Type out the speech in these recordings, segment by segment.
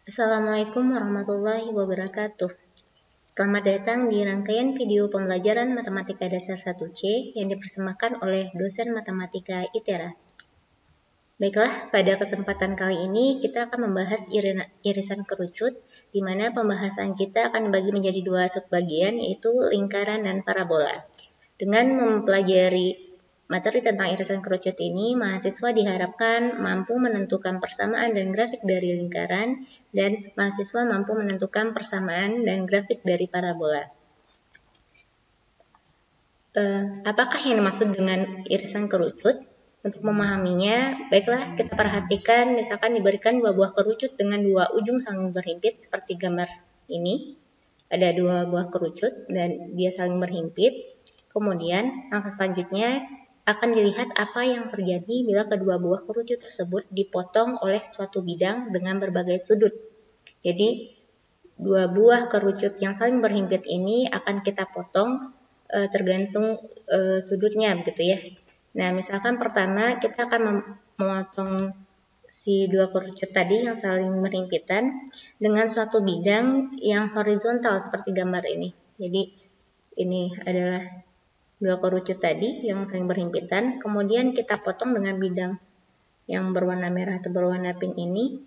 Assalamualaikum warahmatullahi wabarakatuh. Selamat datang di rangkaian video pembelajaran Matematika Dasar 1C yang dipersembahkan oleh dosen Matematika ITERA. Baiklah, pada kesempatan kali ini kita akan membahas irisan kerucut, di mana pembahasan kita akan dibagi menjadi dua subbagian, yaitu lingkaran dan parabola. Dengan mempelajari materi tentang irisan kerucut ini, mahasiswa diharapkan mampu menentukan persamaan dan grafik dari lingkaran, dan mahasiswa mampu menentukan persamaan dan grafik dari parabola. Apakah yang dimaksud dengan irisan kerucut? Untuk memahaminya, baiklah kita perhatikan misalkan diberikan dua buah kerucut dengan dua ujung saling berhimpit seperti gambar ini. Ada dua buah kerucut dan dia saling berhimpit. Kemudian langkah selanjutnya akan dilihat apa yang terjadi bila kedua buah kerucut tersebut dipotong oleh suatu bidang dengan berbagai sudut. Jadi dua buah kerucut yang saling berhimpit ini akan kita potong tergantung sudutnya begitu ya. Nah, misalkan pertama kita akan memotong si dua kerucut tadi yang saling berhimpitan dengan suatu bidang yang horizontal seperti gambar ini. Jadi ini adalah dua kerucut tadi yang saling berhimpitan, kemudian kita potong dengan bidang yang berwarna merah atau berwarna pink ini.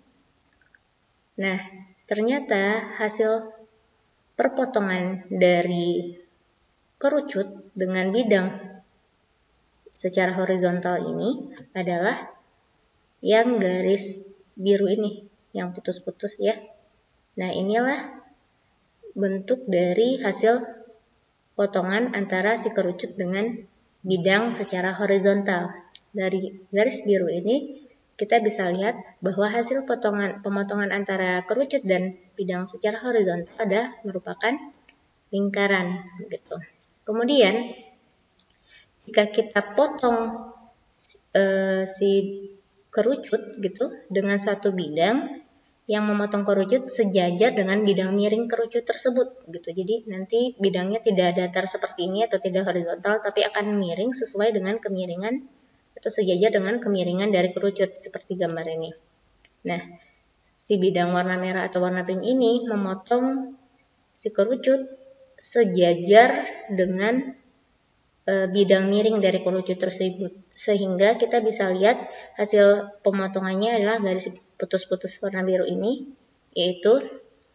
Nah, ternyata hasil perpotongan dari kerucut dengan bidang secara horizontal ini adalah yang garis biru ini, yang putus-putus ya. Nah, inilah bentuk dari hasil potongan antara si kerucut dengan bidang secara horizontal. Dari garis biru ini kita bisa lihat bahwa hasil pemotongan antara kerucut dan bidang secara horizontal ada merupakan lingkaran gitu. Kemudian jika kita potong si kerucut gitu dengan suatu bidang yang memotong kerucut sejajar dengan bidang miring kerucut tersebut gitu. Jadi nanti bidangnya tidak datar seperti ini atau tidak horizontal, tapi akan miring sesuai dengan kemiringan atau sejajar dengan kemiringan dari kerucut seperti gambar ini. Nah, si bidang warna merah atau warna pink ini memotong si kerucut sejajar dengan bidang miring dari kerucut tersebut, sehingga kita bisa lihat hasil pemotongannya adalah garis putus-putus warna biru ini, yaitu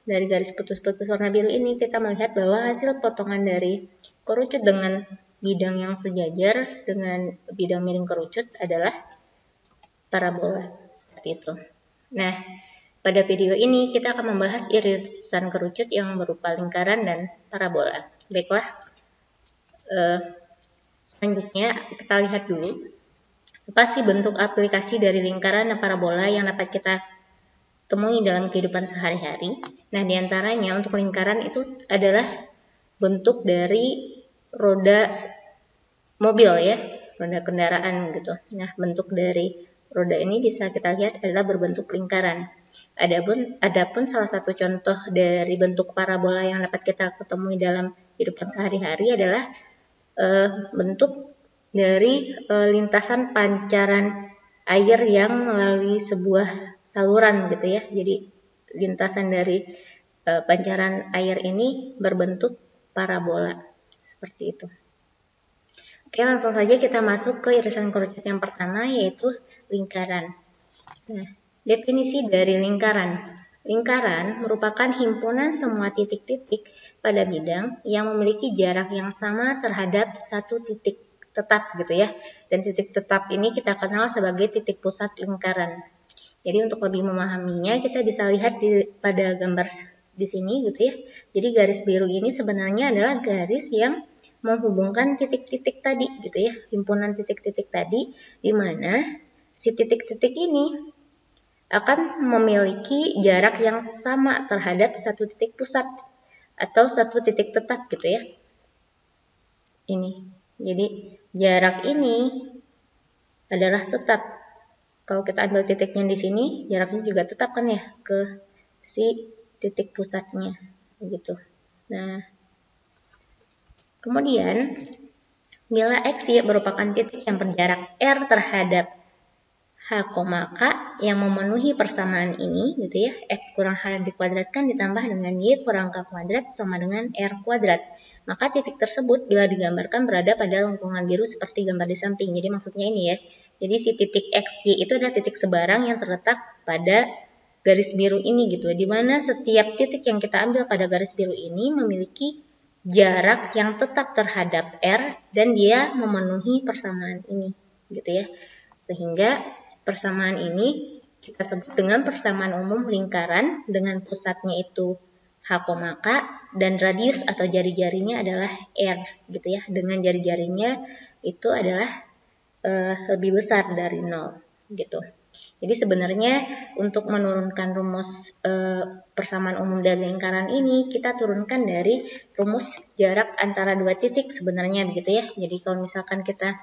dari garis putus-putus warna biru ini kita melihat bahwa hasil potongan dari kerucut dengan bidang yang sejajar dengan bidang miring kerucut adalah parabola, seperti itu. Nah, pada video ini kita akan membahas irisan kerucut yang berupa lingkaran dan parabola. Baiklah, selanjutnya kita lihat dulu apa sih bentuk aplikasi dari lingkaran dan parabola yang dapat kita temui dalam kehidupan sehari-hari. Nah, diantaranya untuk lingkaran itu adalah bentuk dari roda mobil ya, roda kendaraan gitu. Nah, bentuk dari roda ini bisa kita lihat adalah berbentuk lingkaran. Adapun salah satu contoh dari bentuk parabola yang dapat kita ketemui dalam kehidupan sehari-hari adalah bentuk dari lintasan pancaran air yang melalui sebuah saluran gitu ya. Jadi lintasan dari pancaran air ini berbentuk parabola seperti itu. Oke, langsung saja kita masuk ke irisan kerucut yang pertama, yaitu lingkaran. Nah, definisi dari lingkaran. Lingkaran merupakan himpunan semua titik-titik pada bidang yang memiliki jarak yang sama terhadap satu titik tetap gitu ya. Dan titik tetap ini kita kenal sebagai titik pusat lingkaran. Jadi untuk lebih memahaminya kita bisa lihat pada gambar di sini gitu ya. Jadi garis biru ini sebenarnya adalah garis yang menghubungkan titik-titik tadi gitu ya. Himpunan titik-titik tadi di mana si titik-titik ini akan memiliki jarak yang sama terhadap satu titik pusat atau satu titik tetap gitu ya. Ini. Jadi jarak ini adalah tetap. Kalau kita ambil titiknya di sini, jaraknya juga tetap kan ya ke si titik pusatnya gitu. Nah, kemudian bila X merupakan titik yang berjarak R terhadap H H, K yang memenuhi persamaan ini gitu ya, X kurang H dikuadratkan ditambah dengan Y kurang K kuadrat sama dengan R kuadrat. Maka titik tersebut bila digambarkan berada pada lengkungan biru seperti gambar di samping. Jadi maksudnya ini ya, jadi si titik X, Y itu adalah titik sebarang yang terletak pada garis biru ini gitu, di mana setiap titik yang kita ambil pada garis biru ini memiliki jarak yang tetap terhadap R dan dia memenuhi persamaan ini gitu ya. Sehingga persamaan ini kita sebut dengan persamaan umum lingkaran dengan pusatnya itu H, K dan radius atau jari-jarinya adalah R gitu ya. Dengan jari-jarinya itu adalah lebih besar dari 0 gitu. Jadi sebenarnya untuk menurunkan rumus persamaan umum dari lingkaran ini kita turunkan dari rumus jarak antara dua titik sebenarnya begitu ya. Jadi kalau misalkan kita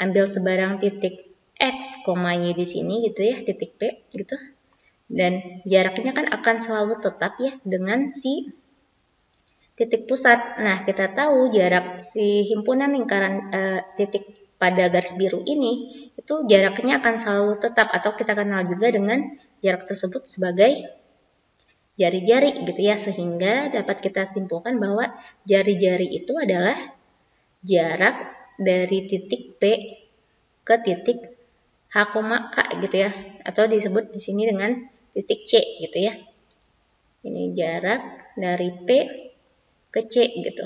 ambil sebarang titik X, Y di sini gitu ya, titik P gitu. Dan jaraknya kan akan selalu tetap ya dengan si titik pusat. Nah, kita tahu jarak si himpunan lingkaran titik pada garis biru ini itu jaraknya akan selalu tetap atau kita kenal juga dengan jarak tersebut sebagai jari-jari gitu ya. Sehingga dapat kita simpulkan bahwa jari-jari itu adalah jarak dari titik P ke titik H, K gitu ya, atau disebut di sini dengan titik C gitu ya. Ini jarak dari P ke C gitu.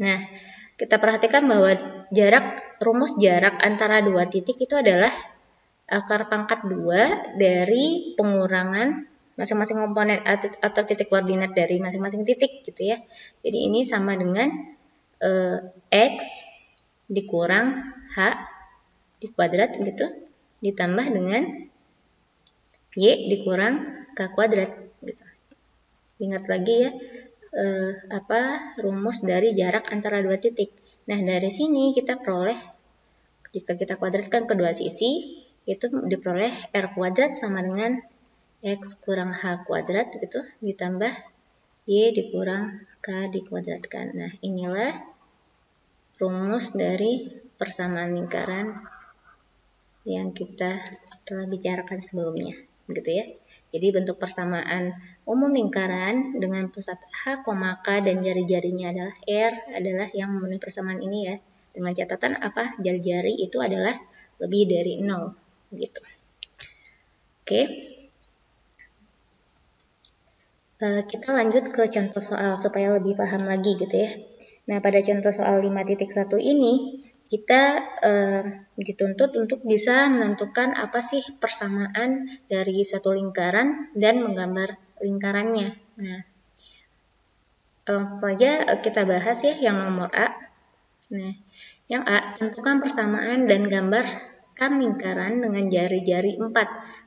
Nah, kita perhatikan bahwa rumus jarak antara dua titik itu adalah akar pangkat 2 dari pengurangan masing-masing komponen atau titik koordinat dari masing-masing titik gitu ya. Jadi ini sama dengan X dikurang H di kuadrat gitu ditambah dengan Y dikurang K kuadrat gitu. Ingat lagi ya rumus dari jarak antara dua titik. Nah, dari sini kita peroleh jika kita kuadratkan kedua sisi itu diperoleh R kuadrat sama dengan X kurang H kuadrat gitu ditambah Y dikurang K dikuadratkan. Nah, inilah rumus dari persamaan lingkaran yang kita telah bicarakan sebelumnya, gitu ya. Jadi bentuk persamaan umum lingkaran dengan pusat H, K dan jari-jarinya adalah R adalah yang memenuhi persamaan ini ya. Dengan catatan apa? Jari-jari itu adalah lebih dari 0, gitu. Oke. Kita lanjut ke contoh soal supaya lebih paham lagi gitu ya. Nah, pada contoh soal 5.1 ini kita dituntut untuk bisa menentukan apa sih persamaan dari suatu lingkaran dan menggambar lingkarannya. Nah, langsung saja kita bahas ya yang nomor A. Nah, yang A, tentukan persamaan dan gambarkan lingkaran dengan jari-jari 4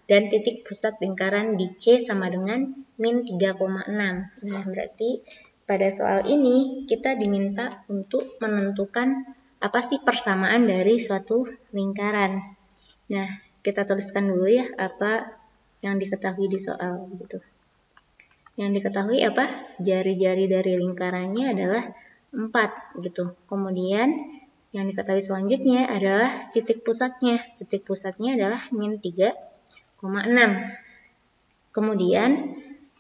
dan titik pusat lingkaran di C sama dengan min 3,6. Nah, berarti pada soal ini kita diminta untuk menentukan apa sih persamaan dari suatu lingkaran. Nah, kita tuliskan dulu ya apa yang diketahui di soal gitu. Yang diketahui apa? Jari-jari dari lingkarannya adalah 4 gitu. Kemudian yang diketahui selanjutnya adalah titik pusatnya. Titik pusatnya adalah min 3,6. Kemudian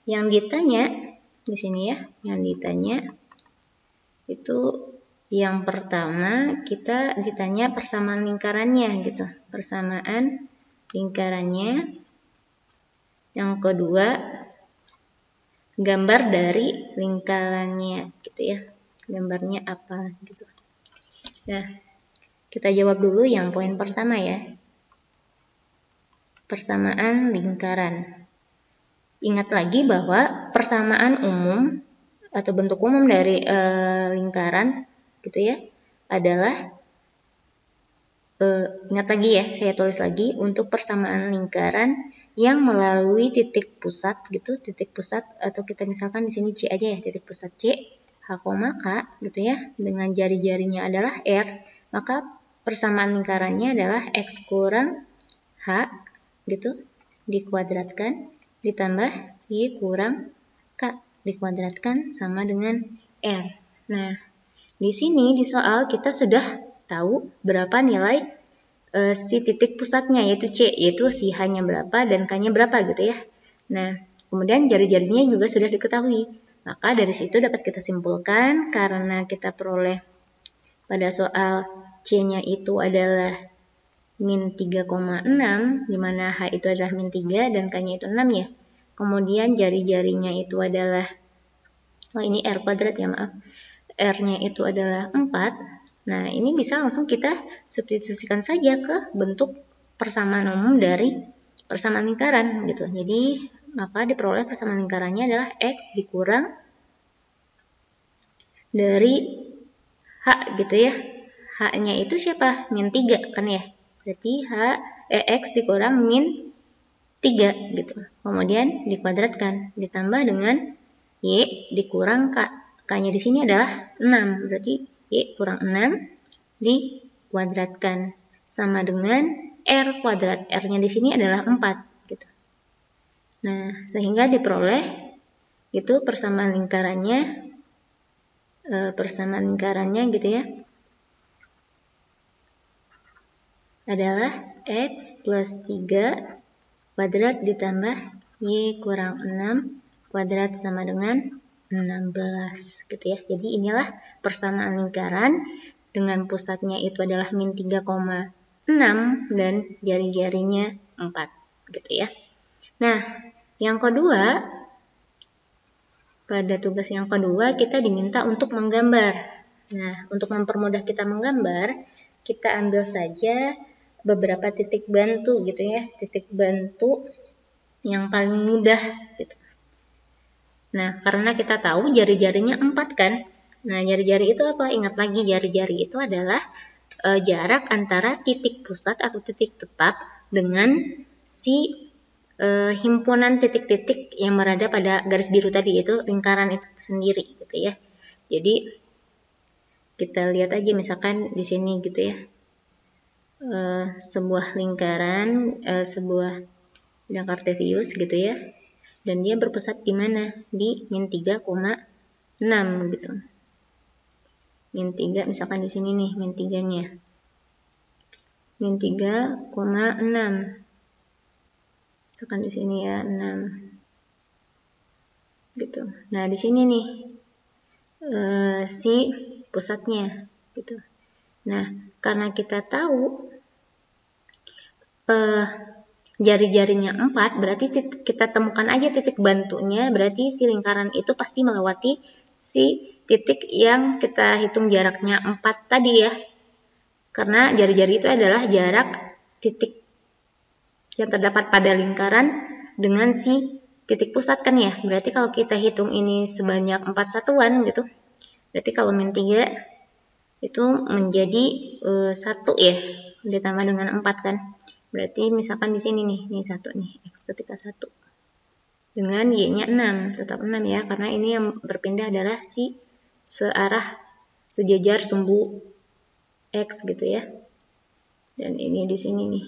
yang ditanya di sini ya, yang ditanya itu yang pertama kita ditanya persamaan lingkarannya gitu. Persamaan lingkarannya. Yang kedua gambar dari lingkarannya gitu ya. Gambarnya apa gitu. Nah, kita jawab dulu yang poin pertama ya. Persamaan lingkaran. Ingat lagi bahwa persamaan umum atau bentuk umum dari lingkaran gitu ya adalah ingat lagi ya, saya tulis lagi untuk persamaan lingkaran yang melalui titik pusat gitu, titik pusat atau kita misalkan di sini C aja ya, titik pusat C, H, K gitu ya, dengan jari-jarinya adalah R, maka persamaan lingkarannya adalah X kurang H gitu dikuadratkan ditambah Y kurang K dikuadratkan sama dengan R. Nah, di sini di soal kita sudah tahu berapa nilai si titik pusatnya yaitu C, yaitu si H-nya berapa dan K-nya berapa gitu ya. Nah, kemudian jari-jarinya juga sudah diketahui. Maka dari situ dapat kita simpulkan karena kita peroleh pada soal C-nya itu adalah min 3,6, di mana H itu adalah min 3 dan K-nya itu 6 ya. Kemudian jari-jarinya itu adalah, ini R kuadrat ya maaf, R-nya itu adalah 4. Nah, ini bisa langsung kita substitusikan saja ke bentuk persamaan umum dari persamaan lingkaran gitu. Jadi, maka diperoleh persamaan lingkarannya adalah X dikurang dari H gitu ya. H-nya itu siapa? Min 3 kan ya. Berarti X dikurang min 3 gitu. Kemudian dikuadratkan, ditambah dengan Y dikurang K. K-nya di sini adalah 6. Berarti Y kurang 6 dikuadratkan sama dengan R kuadrat. R-nya di sini adalah 4 gitu. Nah, sehingga diperoleh itu persamaan lingkarannya gitu ya, adalah X plus 3 kuadrat ditambah Y kurang 6 kuadrat sama dengan 16 gitu ya. Jadi inilah persamaan lingkaran dengan pusatnya itu adalah min 3,6 dan jari-jarinya 4 gitu ya. Nah, yang kedua, pada tugas yang kedua kita diminta untuk menggambar. Nah, untuk mempermudah kita menggambar, kita ambil saja beberapa titik bantu gitu ya, titik bantu yang paling mudah gitu. Nah, karena kita tahu jari-jarinya 4 kan. Nah, jari-jari itu apa? Ingat lagi, jari-jari itu adalah jarak antara titik pusat atau titik tetap dengan si himpunan titik-titik yang berada pada garis biru tadi, yaitu lingkaran itu sendiri gitu ya. Jadi kita lihat aja misalkan di sini gitu ya, sebuah lingkaran, sebuah bidang kartesius gitu ya, dan dia berpusat di mana? Di min 3,6 gitu. Min 3 misalkan di sini nih min 3-nya. Min 3,6. Misalkan di sini ya 6. Gitu. Nah, di sini nih si pusatnya gitu. Nah, karena kita tahu jari-jarinya 4, berarti kita temukan aja titik bantunya, berarti si lingkaran itu pasti melewati si titik yang kita hitung jaraknya 4 tadi ya. Karena jari-jari itu adalah jarak titik yang terdapat pada lingkaran dengan si titik pusat kan ya. Berarti kalau kita hitung ini sebanyak 4 satuan gitu, berarti kalau min 3 itu menjadi 1 ya, ditambah dengan 4 kan. Berarti misalkan di sini nih, ini 1 nih, X ketika 1. Dengan Y-nya 6, tetap 6 ya, karena ini yang berpindah adalah si sejajar sumbu X gitu ya. Dan ini di sini nih,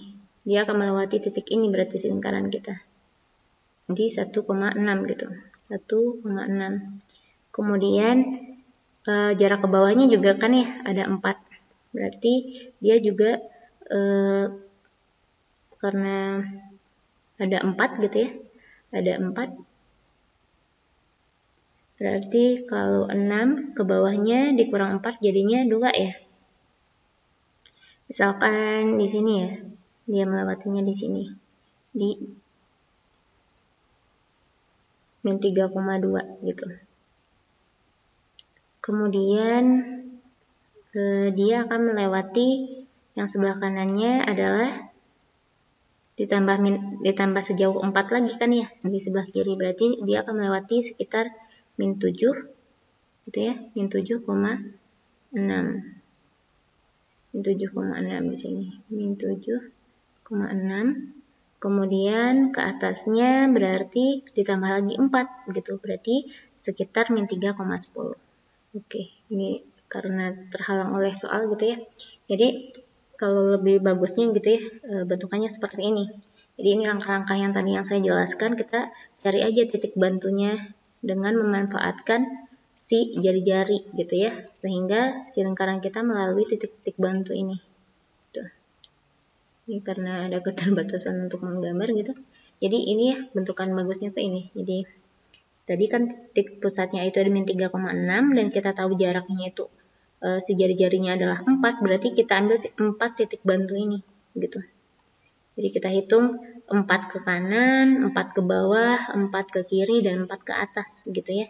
dia akan melewati titik ini berarti si lingkaran kita. Jadi 1,6 gitu, 1,6. Kemudian jarak ke bawahnya juga kan ya, ada 4. Berarti dia juga karena ada 4 gitu ya, ada 4, berarti kalau 6 ke bawahnya dikurang 4 jadinya 2 ya. Misalkan di sini ya, dia melewatinya di sini, di min 3,2 gitu. Kemudian dia akan melewati yang sebelah kanannya adalah ditambah sejauh 4 lagi kan ya di sebelah kiri, berarti dia akan melewati sekitar min 7 gitu ya, min 7,6 di sini, min 7,6. Kemudian ke atasnya berarti ditambah lagi 4 gitu, berarti sekitar min 3,10. Oke, ini karena terhalang oleh soal gitu ya. Jadi kalau lebih bagusnya gitu ya, bentukannya seperti ini. Jadi ini langkah-langkah yang tadi yang saya jelaskan, kita cari aja titik bantunya dengan memanfaatkan si jari-jari gitu ya, sehingga si lingkaran kita melalui titik-titik bantu ini. Tuh. Ini karena ada keterbatasan untuk menggambar gitu. Jadi ini ya bentukan bagusnya tuh ini. Jadi tadi kan titik pusatnya itu ada min 3,6 dan kita tahu jaraknya itu si jari-jarinya adalah 4, berarti kita ambil 4 titik bantu ini gitu. Jadi kita hitung 4 ke kanan, 4 ke bawah, 4 ke kiri, dan 4 ke atas gitu ya.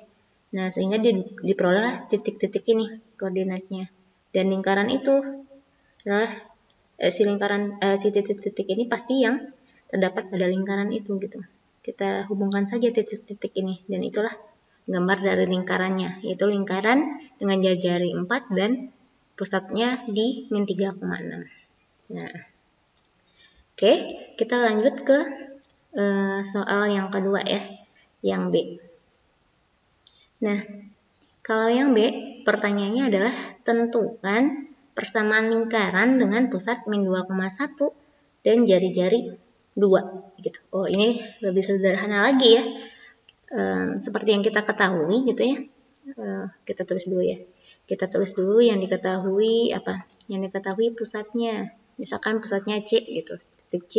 Nah, sehingga diperoleh titik-titik ini koordinatnya. Dan lingkaran itu adalah si titik-titik ini pasti yang terdapat pada lingkaran itu gitu. Kita hubungkan saja titik-titik ini, dan itulah gambar dari lingkarannya, yaitu lingkaran dengan jari-jari 4 dan pusatnya di min 3,6. Nah, oke, kita lanjut ke soal yang kedua ya, yang B. Nah, kalau yang B, pertanyaannya adalah tentukan persamaan lingkaran dengan pusat min 2,1 dan jari-jari 2 gitu. Oh, ini lebih sederhana lagi ya. Seperti yang kita ketahui gitu ya. Kita tulis dulu ya. Kita tulis dulu yang diketahui apa? Yang diketahui pusatnya. Misalkan pusatnya C gitu. Titik C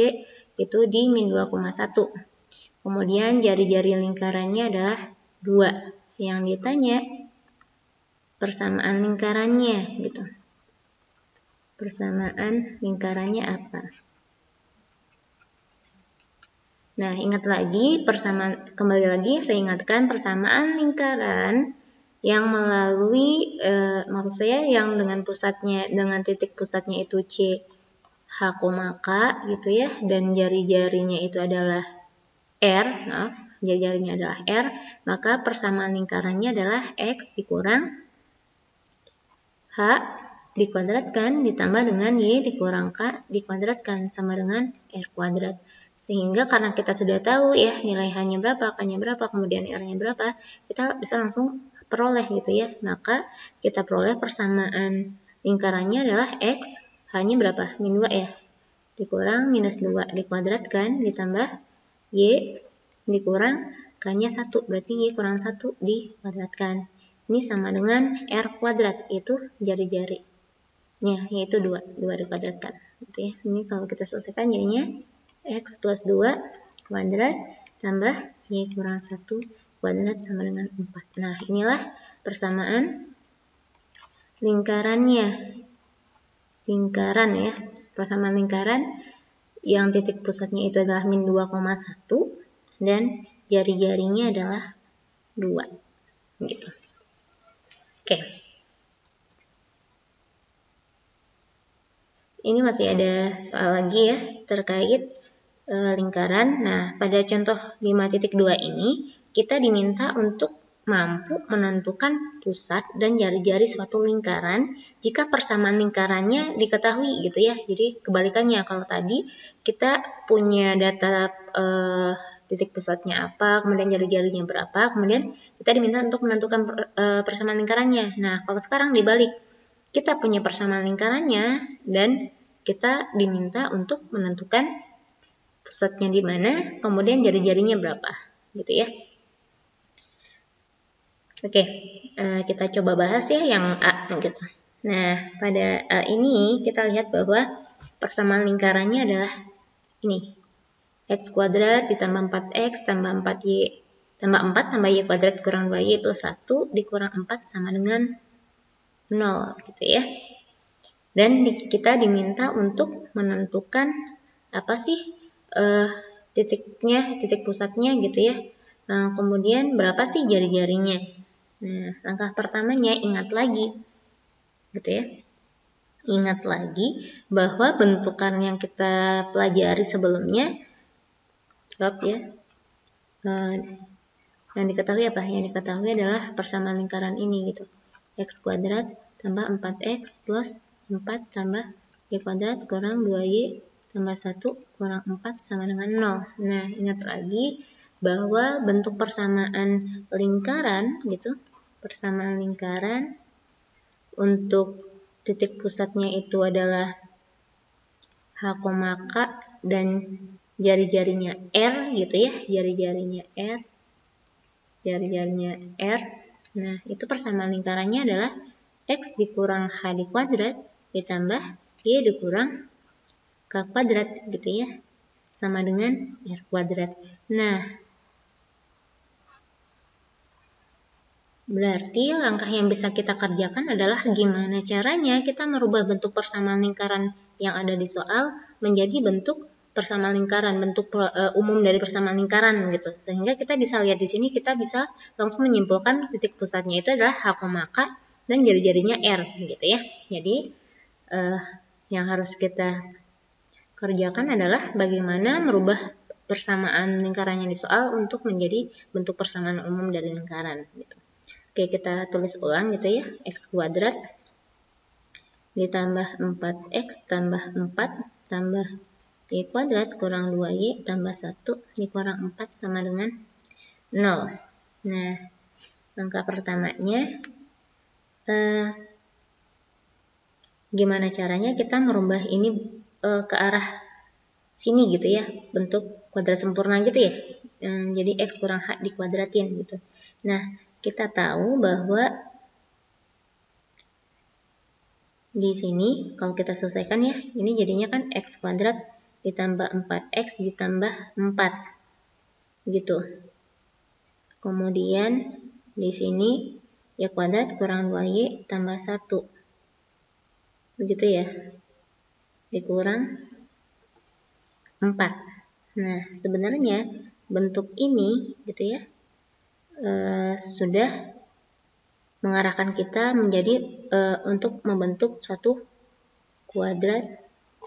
itu di min 2,1. Kemudian jari-jari lingkarannya adalah 2. Yang ditanya persamaan lingkarannya gitu. Persamaan lingkarannya apa? Nah, ingat lagi kembali lagi saya ingatkan persamaan lingkaran yang melalui maksud saya yang dengan titik pusatnya itu C H, K gitu ya, dan jari-jarinya itu adalah R, jari-jarinya adalah R, maka persamaan lingkarannya adalah X dikurang H dikuadratkan ditambah dengan Y dikurang K dikuadratkan sama dengan R kuadrat. Sehingga karena kita sudah tahu ya nilai H-nya berapa, K-nya berapa, kemudian R-nya berapa, kita bisa langsung peroleh gitu ya. Maka kita peroleh persamaan lingkarannya adalah X, H-nya berapa? Min 2 ya. Dikurang minus 2 dikuadratkan ditambah Y dikurang K-nya 1, berarti Y kurang 1 dikuadratkan. Ini sama dengan R kuadrat, itu jari-jarinya, yaitu 2 dikuadratkan. Gitu ya. Ini kalau kita selesaikan jadinya X plus 2 kuadrat tambah Y kurang 1 kuadrat sama dengan 4. Nah, inilah persamaan lingkarannya. Lingkaran ya. Persamaan lingkaran yang titik pusatnya itu adalah min 2,1 dan jari-jarinya adalah 2. Gitu. Oke. Ini masih ada soal lagi ya terkait lingkaran. Nah, pada contoh 5.2 ini, kita diminta untuk mampu menentukan pusat dan jari-jari suatu lingkaran jika persamaan lingkarannya diketahui gitu ya. Jadi kebalikannya, kalau tadi kita punya data titik pusatnya apa, kemudian jari-jarinya berapa, kemudian kita diminta untuk menentukan persamaan lingkarannya. Nah, kalau sekarang dibalik, kita punya persamaan lingkarannya dan kita diminta untuk menentukan pusatnya di mana, kemudian jari-jarinya berapa, gitu ya. Oke, kita coba bahas ya yang A gitu. Nah, pada A ini kita lihat bahwa persamaan lingkarannya adalah ini. X kuadrat ditambah 4X tambah 4Y tambah 4 tambah Y kuadrat kurang 2Y plus 1 dikurang 4 sama dengan 0 gitu ya. Dan kita diminta untuk menentukan apa sih titik pusatnya gitu ya. Nah, kemudian berapa sih jari-jarinya? Nah, langkah pertamanya ingat lagi gitu ya. Ingat lagi bahwa bentukan yang kita pelajari sebelumnya yang diketahui apa? Yang diketahui adalah persamaan lingkaran ini gitu. X kuadrat tambah 4X plus 4 tambah Y kuadrat kurang 2Y tambah 1 kurang 4 sama dengan 0. Nah, ingat lagi bahwa bentuk persamaan lingkaran gitu, persamaan lingkaran untuk titik pusatnya itu adalah H, K dan jari-jarinya R gitu ya, jari-jarinya R. Nah, itu persamaan lingkarannya adalah X dikurang H di kuadrat ditambah Y dikurang K kuadrat gitu ya, sama dengan R kuadrat. Nah, berarti langkah yang bisa kita kerjakan adalah gimana caranya kita merubah bentuk persamaan lingkaran yang ada di soal menjadi bentuk persamaan lingkaran, bentuk umum dari persamaan lingkaran gitu. Sehingga kita bisa lihat di sini, kita bisa langsung menyimpulkan titik pusatnya itu adalah H, K dan jari-jarinya R gitu ya. Jadi yang harus kita kerjakan adalah bagaimana merubah persamaan lingkarannya di soal untuk menjadi bentuk persamaan umum dari lingkaran gitu. Oke, kita tulis ulang gitu ya. X kuadrat ditambah 4X tambah 4 tambah Y kuadrat kurang 2Y tambah 1 dikurang 4 sama dengan 0. Nah, langkah pertamanya gimana caranya kita merubah ini ke arah sini gitu ya, bentuk kuadrat sempurna gitu ya. Jadi X kurang H dikuadratin gitu. Nah, kita tahu bahwa di sini kalau kita selesaikan ya, ini jadinya kan X kuadrat ditambah 4X ditambah 4 gitu. Kemudian di sini Y kuadrat kurang 2Y tambah 1 begitu ya, dikurang 4. Nah, sebenarnya bentuk ini gitu ya sudah mengarahkan kita menjadi untuk membentuk suatu kuadrat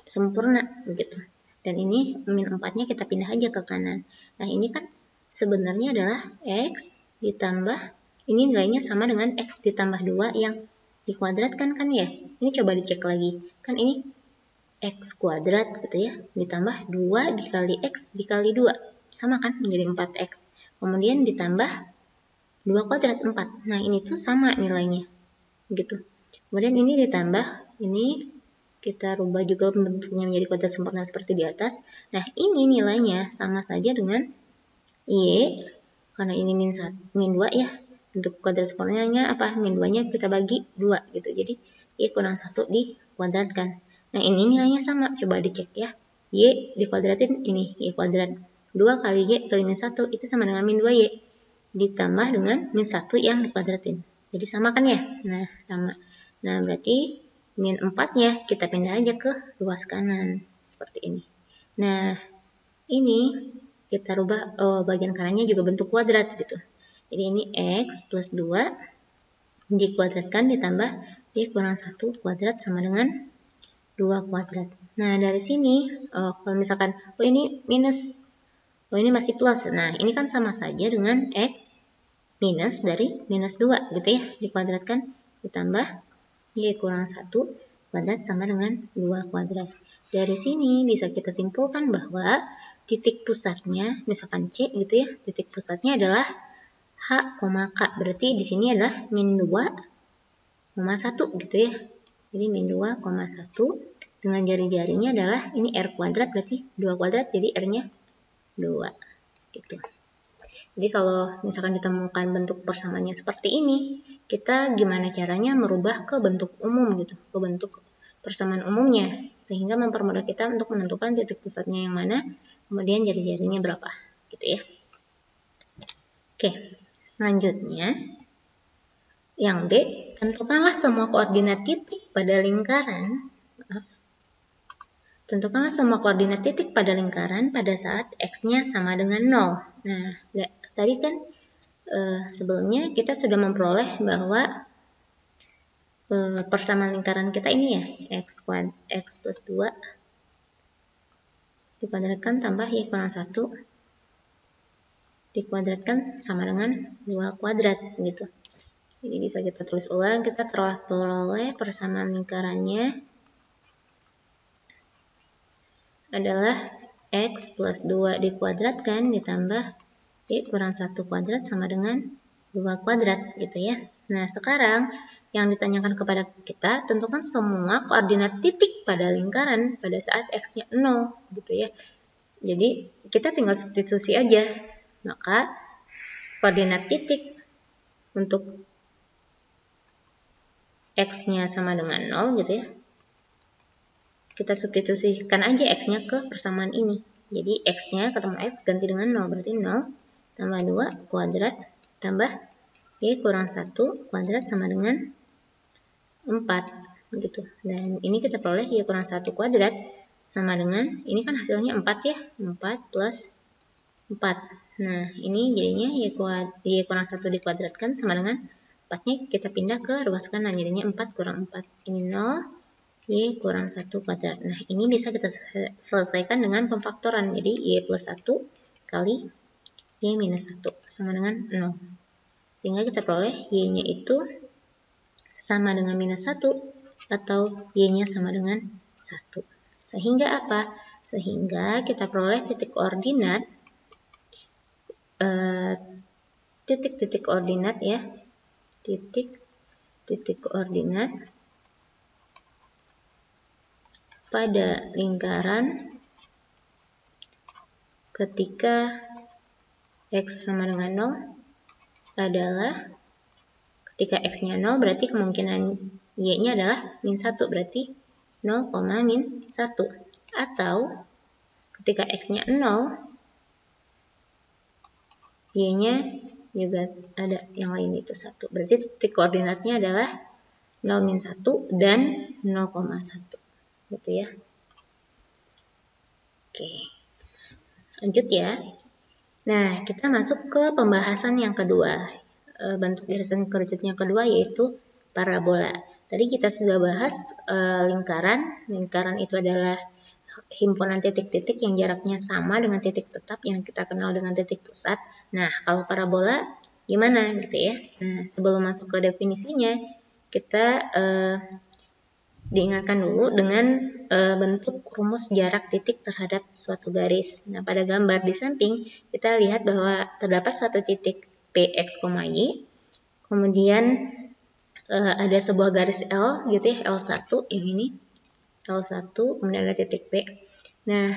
sempurna begitu. Dan ini min 4-nya kita pindah aja ke kanan. Nah, ini kan sebenarnya adalah X ditambah, ini nilainya sama dengan X ditambah 2 yang dikuadratkan kan ya. Ini coba dicek lagi. Kan ini X kuadrat gitu ya, ditambah 2 dikali X dikali 2. Sama kan, menjadi 4X. Kemudian ditambah 2 kuadrat 4. Nah, ini tuh sama nilainya. Gitu. Kemudian ini ditambah, ini kita rubah juga bentuknya menjadi kuadrat sempurna seperti di atas. Nah, ini nilainya sama saja dengan Y, karena ini min 2 ya. Bentuk kuadrat sempurnanya apa? Min 2-nya kita bagi 2 gitu. Jadi, Y kurang 1 dikuadratkan. Nah, ini nilainya sama. Coba dicek ya. Y dikuadratin ini, Y kuadrat. 2 kali Y kali min 1 itu sama dengan min 2Y. Ditambah dengan min 1 yang dikuadratin. Jadi sama kan ya? Nah, sama. Nah, berarti min 4-nya kita pindah aja ke ruas kanan. Seperti ini. Nah, ini kita rubah bagian kanannya juga bentuk kuadrat gitu. Jadi ini X plus 2 dikuadratkan ditambah Y kurang 1 kuadrat sama dengan 2 kuadrat. Nah, dari sini, kalau misalkan, ini minus, ini masih plus. Nah, ini kan sama saja dengan X minus dari minus 2 gitu ya, dikuadratkan ditambah Y kurang 1 kuadrat sama dengan 2 kuadrat. Dari sini bisa kita simpulkan bahwa titik pusatnya, misalkan C gitu ya, titik pusatnya adalah H, K. Berarti di sini adalah min 2,1 gitu ya. Jadi min 2,1 dengan jari-jarinya adalah ini R kuadrat, berarti 2 kuadrat, jadi R-nya 2 gitu. Jadi kalau misalkan ditemukan bentuk persamaannya seperti ini, kita gimana caranya merubah ke bentuk umum gitu, ke bentuk persamaan umumnya, sehingga mempermudah kita untuk menentukan titik pusatnya yang mana, kemudian jari-jarinya berapa gitu ya. Oke, selanjutnya yang D, tentukanlah semua koordinat titik pada lingkaran. Tentukanlah semua koordinat titik pada lingkaran pada saat X-nya sama dengan 0. Nah, tadi kan sebelumnya kita sudah memperoleh bahwa persamaan lingkaran kita ini ya, X plus 2 dikuadratkan tambah Y kurang 1 dikuadratkan sama dengan 2 kuadrat gitu. Jadi bisa kita tulis ulang, kita telah peroleh persamaan lingkarannya adalah X plus 2 dikuadratkan ditambah Y kurang 1 kuadrat sama dengan 2 kuadrat gitu ya. Nah, sekarang yang ditanyakan kepada kita, tentukan semua koordinat titik pada lingkaran pada saat X-nya 0 gitu ya. Jadi kita tinggal substitusi aja. Maka koordinat titik untuk X-nya sama dengan 0 gitu ya. kita substitusikan aja X-nya ke persamaan ini. Jadi X-nya ketemu X ganti dengan 0, berarti 0 tambah 2 kuadrat tambah Y kurang 1 kuadrat sama dengan 4 gitu. Dan ini kita peroleh Y kurang 1 kuadrat sama dengan, ini kan hasilnya 4 ya, 4 plus 4. Nah, ini jadinya Y kurang 1 dikuadratkan sama dengan 4-nya kita pindah ke ruas kanan, jadinya 4 kurang 4. Ini 0, Y kurang 1 kuadrat. Nah, ini bisa kita selesaikan dengan pemfaktoran. Jadi, Y plus 1 kali Y minus 1 sama dengan 0. Sehingga kita peroleh Y-nya itu sama dengan minus 1 atau Y-nya sama dengan 1. Sehingga apa? Sehingga kita peroleh titik koordinat titik koordinat ya. Titik koordinat pada lingkaran ketika X sama dengan 0 adalah ketika X-nya 0 berarti kemungkinan Y-nya adalah min 1, berarti 0, min 1. Atau ketika X-nya 0 Y-nya juga ada yang lain itu 1. Berarti titik koordinatnya adalah 0, min 1 dan 0,1. Gitu ya. Oke. Lanjut ya. Nah, kita masuk ke pembahasan yang kedua. Bentuk irisan kerucut yang kedua yaitu parabola. Tadi kita sudah bahas lingkaran. Lingkaran itu adalah himpunan titik-titik yang jaraknya sama dengan titik tetap yang kita kenal dengan titik pusat. Nah, kalau parabola gimana gitu ya? Nah, sebelum masuk ke definisinya, kita diingatkan dulu dengan bentuk rumus jarak titik terhadap suatu garis. Nah, pada gambar di samping kita lihat bahwa terdapat suatu titik Px, Y, kemudian ada sebuah garis L gitu ya, L1 yang ini, L1, kemudian ada titik P. Nah,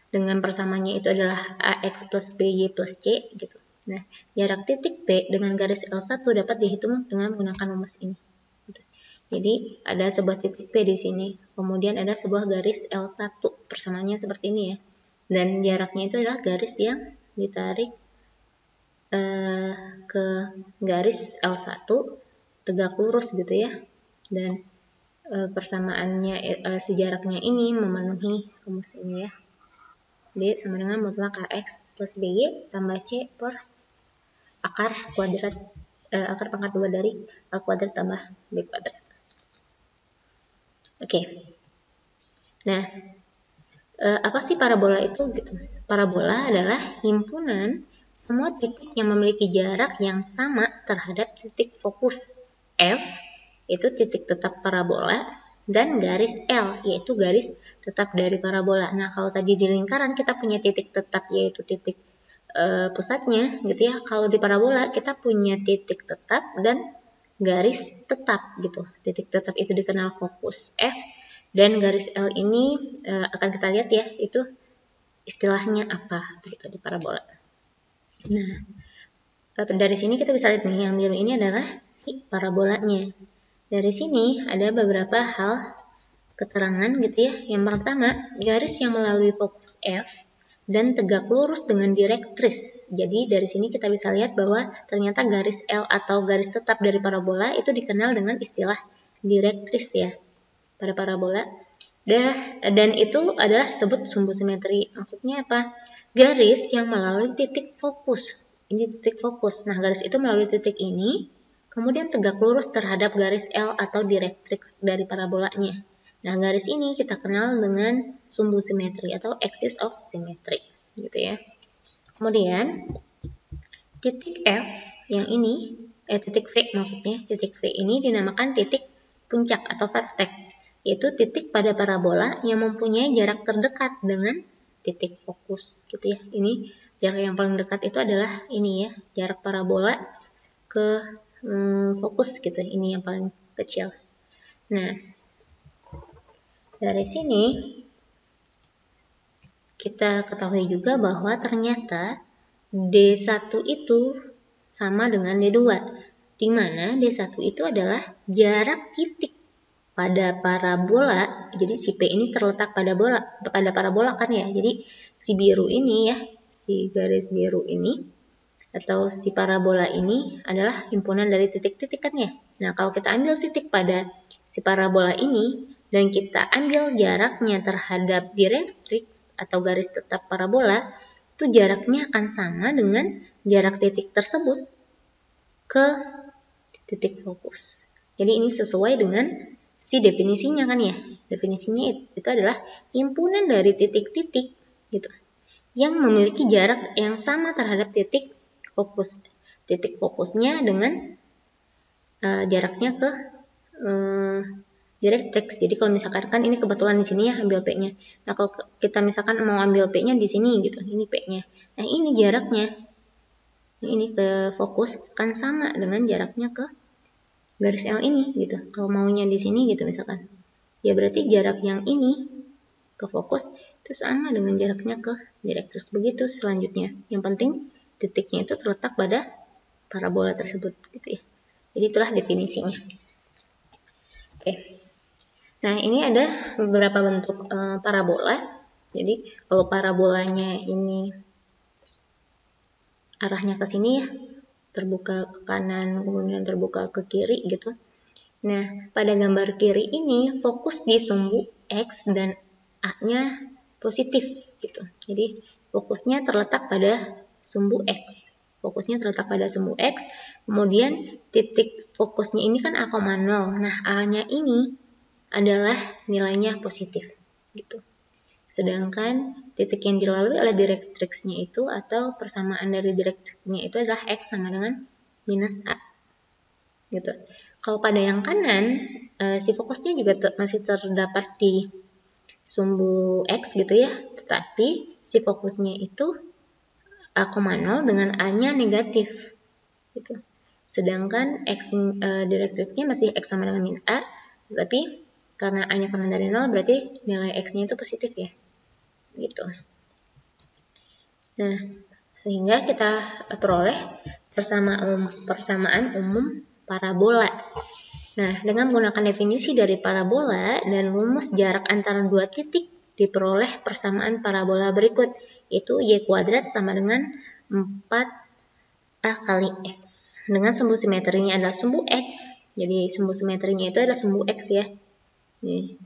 dengan persamaannya itu adalah AX plus BY plus C gitu. Nah, jarak titik P dengan garis L1 dapat dihitung dengan menggunakan rumus ini. Jadi ada sebuah titik P di sini, kemudian ada sebuah garis L1, persamaannya seperti ini ya. Dan jaraknya itu adalah garis yang ditarik ke garis L1 tegak lurus gitu ya. Dan persamaannya si jaraknya ini memenuhi rumus ini ya. Jadi sama dengan mutlak AX plus BY tambah C per akar pangkat 2 dari A kuadrat tambah B kuadrat. Oke. Nah, apa sih parabola itu gitu? Parabola adalah himpunan semua titik yang memiliki jarak yang sama terhadap titik fokus F, yaitu titik tetap parabola, dan garis L, yaitu garis tetap dari parabola. Nah, kalau tadi di lingkaran kita punya titik tetap, yaitu titik pusatnya gitu ya. Kalau di parabola kita punya titik tetap dan garis tetap gitu. Titik tetap itu dikenal fokus F, dan garis L ini akan kita lihat ya, itu istilahnya apa gitu di parabola. Nah, dari sini kita bisa lihat nih, yang biru ini adalah si parabolanya. Dari sini ada beberapa hal keterangan gitu ya. Yang pertama, garis yang melalui fokus F dan tegak lurus dengan direktris. Jadi dari sini kita bisa lihat bahwa ternyata garis L atau garis tetap dari parabola itu dikenal dengan istilah direktris ya pada parabola. Dan itu adalah disebut sumbu simetri. Maksudnya apa? Garis yang melalui titik fokus. Ini titik fokus. Nah, garis itu melalui titik ini, kemudian tegak lurus terhadap garis L atau direktrix dari parabolanya. Nah, garis ini kita kenal dengan sumbu simetri atau axis of symmetry, gitu ya. Kemudian, titik F yang ini, titik V maksudnya, titik V ini dinamakan titik puncak atau vertex, yaitu titik pada parabola yang mempunyai jarak terdekat dengan titik fokus, gitu ya. Ini jarak yang paling dekat itu adalah ini ya, jarak parabola ke fokus gitu, ini yang paling kecil. Nah, dari sini kita ketahui juga bahwa ternyata D1 itu sama dengan D2, di mana D1 itu adalah jarak titik pada parabola, jadi si P ini terletak pada parabola kan ya. Jadi si biru ini ya, si garis biru ini atau si parabola ini adalah himpunan dari titik-titik kan ya. Nah, kalau kita ambil titik pada si parabola ini dan kita ambil jaraknya terhadap direktrix atau garis tetap parabola, itu jaraknya akan sama dengan jarak titik tersebut ke titik fokus. Jadi ini sesuai dengan si definisinya kan ya. Definisinya itu adalah himpunan dari titik-titik gitu yang memiliki jarak yang sama terhadap titik fokus. Titik fokusnya dengan jaraknya ke directrix. Jadi kalau misalkan kan ini kebetulan di sini ya ambil P-nya. Nah, kalau kita misalkan mau ambil P-nya di sini gitu. Ini P-nya. Nah, ini jaraknya. Ini ke fokus kan sama dengan jaraknya ke garis L ini gitu. Kalau maunya di sini gitu misalkan. Ya berarti jarak yang ini ke fokus itu sama dengan jaraknya ke directrix. Begitu selanjutnya. Yang penting titiknya itu terletak pada parabola tersebut gitu ya. Jadi itulah definisinya. Oke. Nah, ini ada beberapa bentuk parabola. Jadi kalau parabolanya ini arahnya ke sini ya, terbuka ke kanan kemudian terbuka ke kiri gitu. Nah, pada gambar kiri ini fokus di sumbu X dan A-nya positif gitu. Jadi fokusnya terletak pada sumbu X. Fokusnya terletak pada sumbu X. Kemudian titik fokusnya ini kan A,0. Nah, A-nya ini adalah nilainya positif gitu. Sedangkan titik yang dilalui oleh direktrixnya itu atau persamaan dari direktrixnya itu adalah X sama dengan minus A gitu. Kalau pada yang kanan si fokusnya juga masih terdapat di sumbu X gitu ya, tetapi si fokusnya itu A,0 dengan A-nya negatif gitu. Sedangkan direktrixnya masih X sama dengan min A, tapi karena A-nya kurang dari 0 berarti nilai X-nya itu positif ya. Gitu. Nah, sehingga kita peroleh persamaan umum parabola. Nah, dengan menggunakan definisi dari parabola dan rumus jarak antara dua titik diperoleh persamaan parabola berikut, yaitu Y kuadrat sama dengan 4A kali X. Dengan sumbu simetrinya adalah sumbu X. Jadi sumbu simetrinya itu adalah sumbu X ya. Nih,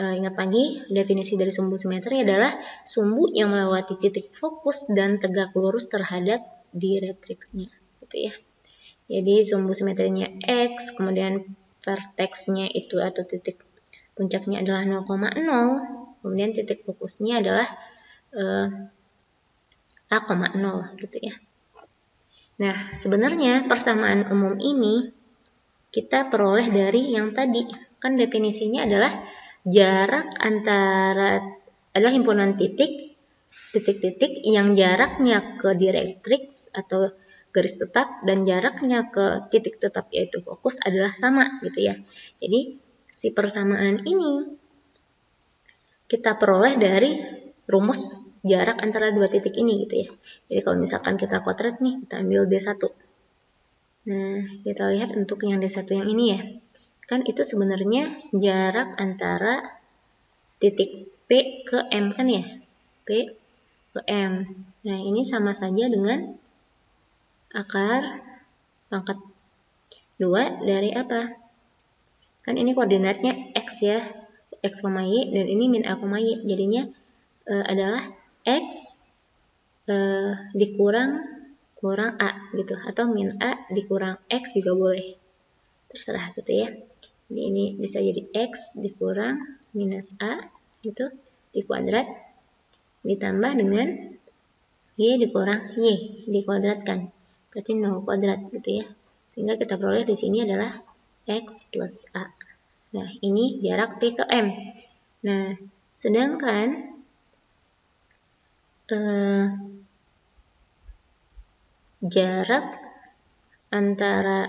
ingat lagi definisi dari sumbu simetri adalah sumbu yang melewati titik fokus dan tegak lurus terhadap direktrixnya gitu ya. Jadi sumbu simetrinya X, kemudian verteksnya itu atau titik puncaknya adalah 0,0, kemudian titik fokusnya adalah A,0 gitu ya. Nah, sebenarnya persamaan umum ini kita peroleh dari yang tadi. Kan definisinya adalah jarak antara adalah himpunan titik-titik yang jaraknya ke direktrix atau garis tetap dan jaraknya ke titik tetap yaitu fokus adalah sama gitu ya. Jadi si persamaan ini kita peroleh dari rumus jarak antara dua titik ini gitu ya. Jadi kalau misalkan kita kuadrat nih, kita ambil D1. Nah, kita lihat untuk yang D1 yang ini ya. Kan itu sebenarnya jarak antara titik P ke M kan ya. P ke M. Nah, ini sama saja dengan akar pangkat 2 dari apa? Kan ini koordinatnya X ya. X, Y dan ini min A, Y. Jadinya adalah X dikurang A gitu. Atau min A dikurang X juga boleh. Terserah gitu ya. Jadi ini bisa jadi X dikurang minus A gitu dikuadrat ditambah dengan Y dikurang Y dikuadratkan. Berarti 0 kuadrat gitu ya. Sehingga kita peroleh di sini adalah X plus A. Nah, ini jarak P ke M. Nah, sedangkan jarak antara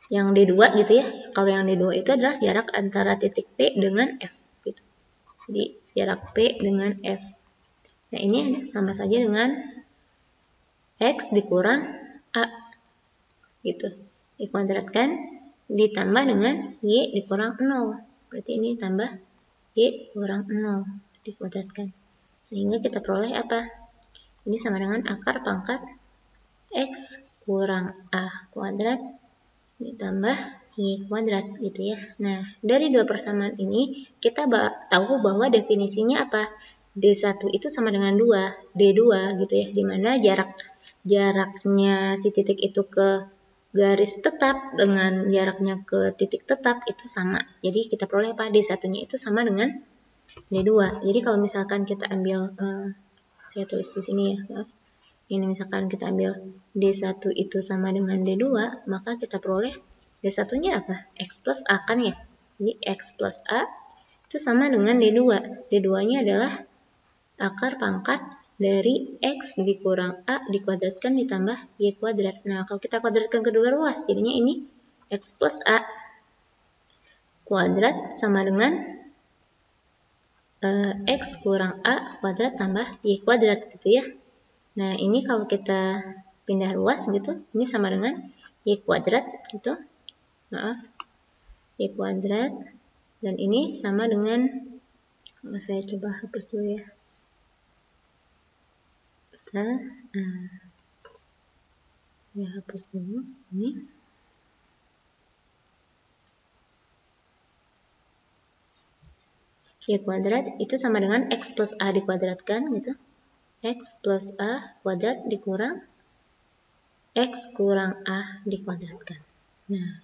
yang D2 gitu ya. Kalau yang D2 itu adalah jarak antara titik P dengan F gitu. Jadi jarak P dengan F. Nah, ini sama saja dengan X dikurang A gitu. Dikuadratkan ditambah dengan Y dikurang 0. Berarti ini tambah Y kurang 0 dikuadratkan. Sehingga kita peroleh apa? Ini sama dengan akar pangkat X kurang A kuadrat ditambah Y kuadrat gitu ya. Nah, dari dua persamaan ini kita tahu bahwa definisinya apa? D1 itu sama dengan 2, D2 gitu ya, dimana jaraknya si titik itu ke garis tetap dengan jaraknya ke titik tetap itu sama. Jadi kita peroleh apa? D1-nya itu sama dengan D2. Jadi kalau misalkan kita ambil, saya tulis di sini ya, maaf. Ini misalkan kita ambil D1 itu sama dengan D2, maka kita peroleh D1-nya apa? X plus A kan ya? Jadi X plus A itu sama dengan D2. D2-nya adalah akar pangkat dari X dikurang A dikuadratkan ditambah Y kuadrat. Nah, kalau kita kuadratkan kedua ruas, jadinya ini X plus A kuadrat sama dengan X kurang A kuadrat tambah Y kuadrat gitu ya. Nah, ini kalau kita pindah ruas gitu, ini sama dengan Y kuadrat gitu. Maaf, Y kuadrat. Dan ini sama dengan, kalau saya coba hapus dulu ya. Saya hapus dulu ini. Y kuadrat itu sama dengan X plus A dikuadratkan gitu. X plus A kuadrat dikurang X kurang A dikuadratkan. Nah,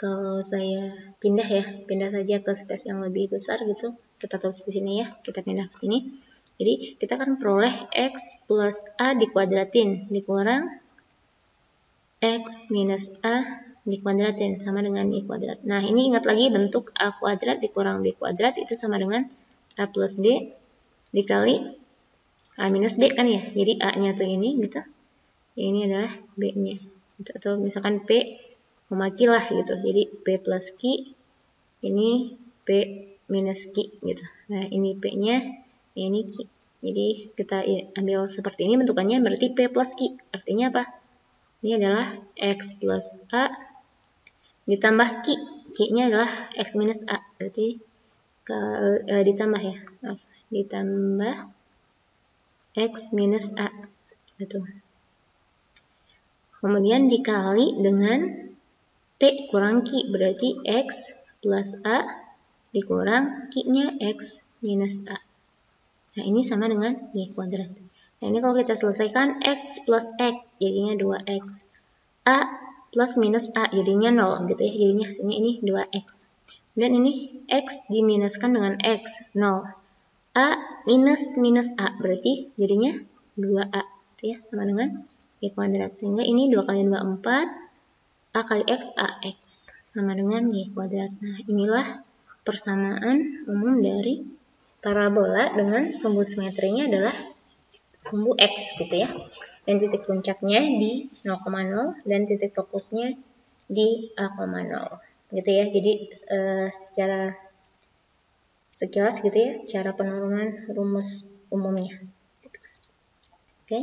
kalau saya pindah saja ke space yang lebih besar gitu. Kita tulis di sini ya, kita pindah ke sini. Jadi, kita akan peroleh X plus A dikuadratin dikurang X minus A dikuadratin sama dengan Y kuadrat. Nah, ini ingat lagi bentuk A kuadrat dikurang B kuadrat itu sama dengan A plus B dikali A minus B kan ya. Jadi A-nya tuh ini gitu. Ini adalah B-nya. Atau misalkan P Q lah gitu. Jadi P plus Q, ini P minus Q gitu. Nah, ini P-nya, ini Q. Jadi kita ambil seperti ini bentukannya, berarti P plus Q. Artinya apa? Ini adalah X plus A ditambah Q. Q-nya adalah X minus A. Berarti ditambah ya. Maaf, ditambah X minus A gitu. Kemudian dikali dengan P kurang Q, berarti X plus A dikurang Q-nya X minus A. Nah, ini sama dengan Y kuadrat. Nah, ini kalau kita selesaikan X plus X jadinya 2X. A plus minus A jadinya 0 gitu ya. Jadinya hasilnya ini 2X. Dan ini X diminuskan dengan X, 0. A minus A berarti jadinya 2A itu ya, sama dengan Y kuadrat. Sehingga ini 2 kali 2 4, A kali X AX sama dengan Y kuadrat. Nah, inilah persamaan umum dari parabola dengan sumbu simetrinya adalah sumbu X gitu ya. Dan titik puncaknya di 0,0 dan titik fokusnya di A,0 gitu ya. Jadi secara sekilas gitu ya, cara penurunan rumus umumnya. Gitu. Oke.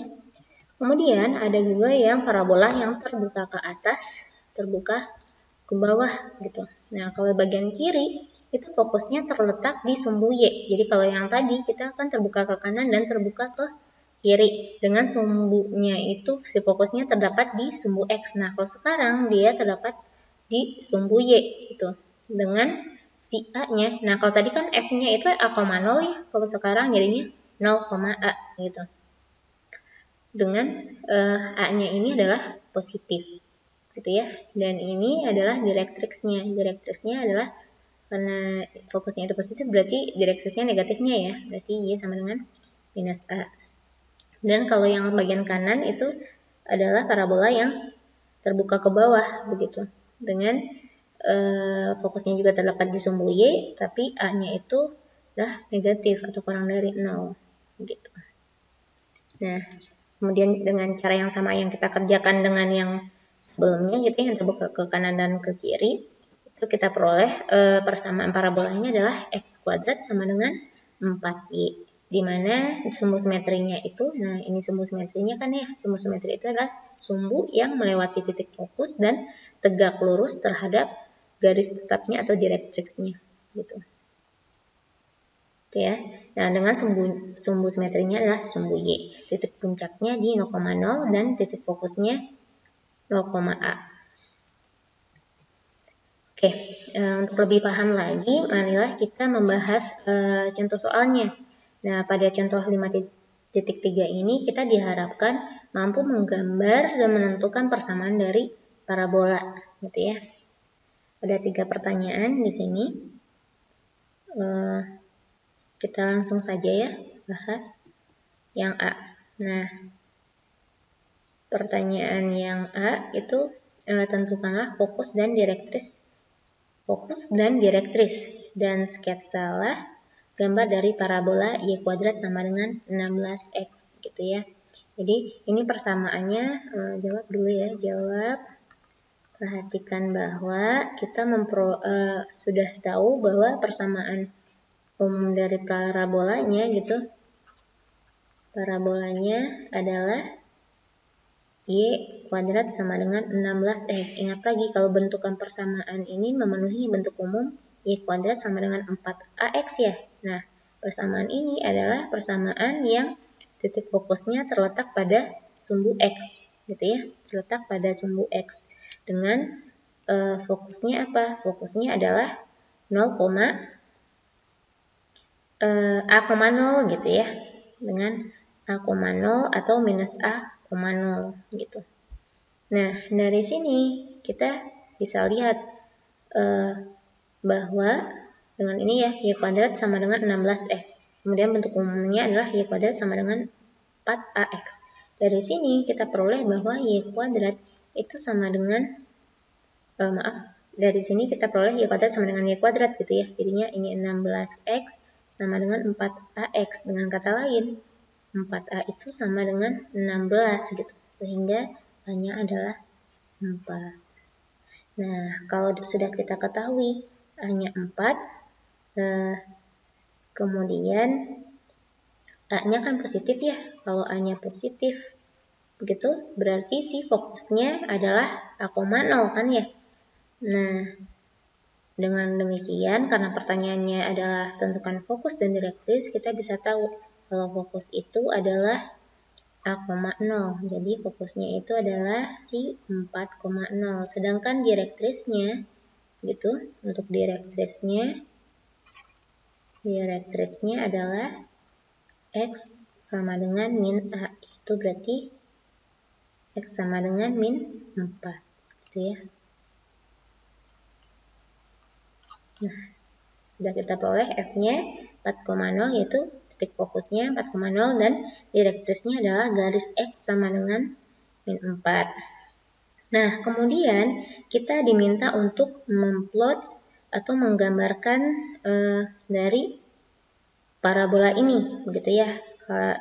Kemudian ada juga yang parabola yang terbuka ke atas, terbuka ke bawah gitu. Nah, kalau bagian kiri itu fokusnya terletak di sumbu Y. Jadi kalau yang tadi kita akan terbuka ke kanan dan terbuka ke kiri. Dengan sumbunya itu si fokusnya terdapat di sumbu X. Nah, kalau sekarang dia terdapat di sumbu Y gitu. Dengan si A-nya. Nah, kalau tadi kan F-nya itu A,0 ya. Kalau sekarang jadinya 0,A gitu. Dengan A-nya ini adalah positif. Gitu ya. Dan ini adalah direktriksnya. Direktriksnya adalah karena fokusnya itu positif berarti direktriksnya negatifnya ya. Berarti Y sama dengan minus A. Dan kalau yang bagian kanan itu adalah parabola yang terbuka ke bawah begitu. Dengan fokusnya juga terdapat di sumbu Y, tapi A-nya itu adalah negatif atau kurang dari 0 gitu. Nah, kemudian dengan cara yang sama yang kita kerjakan dengan yang sebelumnya gitu yang terbuka ke kanan dan ke kiri, itu kita peroleh persamaan parabolanya adalah X kuadrat sama dengan 4Y. Di mana sumbu simetrinya itu, nah ini sumbu simetrinya kan ya, sumbu simetri itu adalah sumbu yang melewati titik fokus dan tegak lurus terhadap garis tetapnya atau direktriksnya. gitu. Oke ya. Nah, dengan sumbu simetrinya adalah sumbu Y. Titik puncaknya di 0,0 dan titik fokusnya 0,A. Oke, untuk lebih paham lagi, marilah kita membahas contoh soalnya. Nah, pada contoh 5.3 ini kita diharapkan mampu menggambar dan menentukan persamaan dari parabola, gitu ya. Ada 3 pertanyaan di sini. Kita langsung saja ya bahas yang A. Nah, pertanyaan yang A itu tentukanlah fokus dan direktris dan sketsalah gambar dari parabola y kuadrat sama dengan 16x gitu ya. Jadi ini persamaannya, jawab dulu ya, perhatikan bahwa kita sudah tahu bahwa persamaan umum dari parabolanya gitu. Parabolanya adalah y kuadrat sama dengan 16x. Ingat lagi kalau bentukan persamaan ini memenuhi bentuk umum y kuadrat sama dengan 4ax ya. Nah, persamaan ini adalah persamaan yang titik fokusnya terletak pada sumbu x, gitu ya. Terletak pada sumbu x. Dengan fokusnya apa? Fokusnya adalah 0,A,0 gitu ya. Dengan A,0 atau minus A,0 gitu. Nah, dari sini kita bisa lihat bahwa dengan ini ya, y kuadrat sama dengan 16x. Kemudian bentuk umumnya adalah y kuadrat sama dengan 4ax. Dari sini kita peroleh bahwa y kuadrat itu sama dengan, dari sini kita peroleh y kuadrat sama dengan y kuadrat gitu ya. Jadinya ini 16x sama dengan 4ax. Dengan kata lain, 4a itu sama dengan 16 gitu. Sehingga A-nya adalah 4. Nah, kalau sudah kita ketahui A-nya 4, kemudian A-nya kan positif ya. Kalau A-nya positif, begitu berarti si fokusnya adalah A,0 kan ya. Nah, dengan demikian, karena pertanyaannya adalah tentukan fokus dan direktris, kita bisa tahu kalau fokus itu adalah A,0. Jadi fokusnya itu adalah si 4,0. Sedangkan direktrisnya gitu, untuk direktrisnya adalah X sama dengan min A. Itu berarti X sama dengan min 4 gitu ya. Nah, sudah kita peroleh F-nya 4,0 yaitu titik fokusnya 4,0 dan direktrisnya adalah garis X sama dengan min 4. Nah, kemudian kita diminta untuk memplot atau menggambarkan dari parabola ini, begitu ya.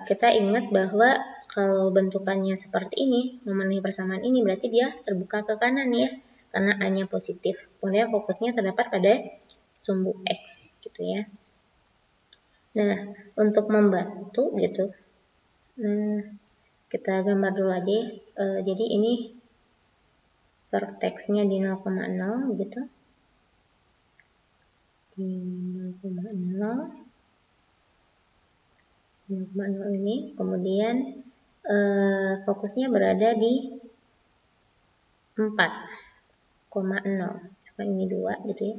Kita ingat bahwa kalau bentukannya seperti ini, memenuhi persamaan ini, berarti dia terbuka ke kanan ya, karena A-nya positif. Kemudian fokusnya terdapat pada sumbu X, gitu ya. Nah, untuk membantu gitu, kita gambar dulu aja. Jadi ini vertexnya di 0,0 gitu. Di 0,0 ini, kemudian fokusnya berada di 4,0. Sekarang ini 2 gitu ya.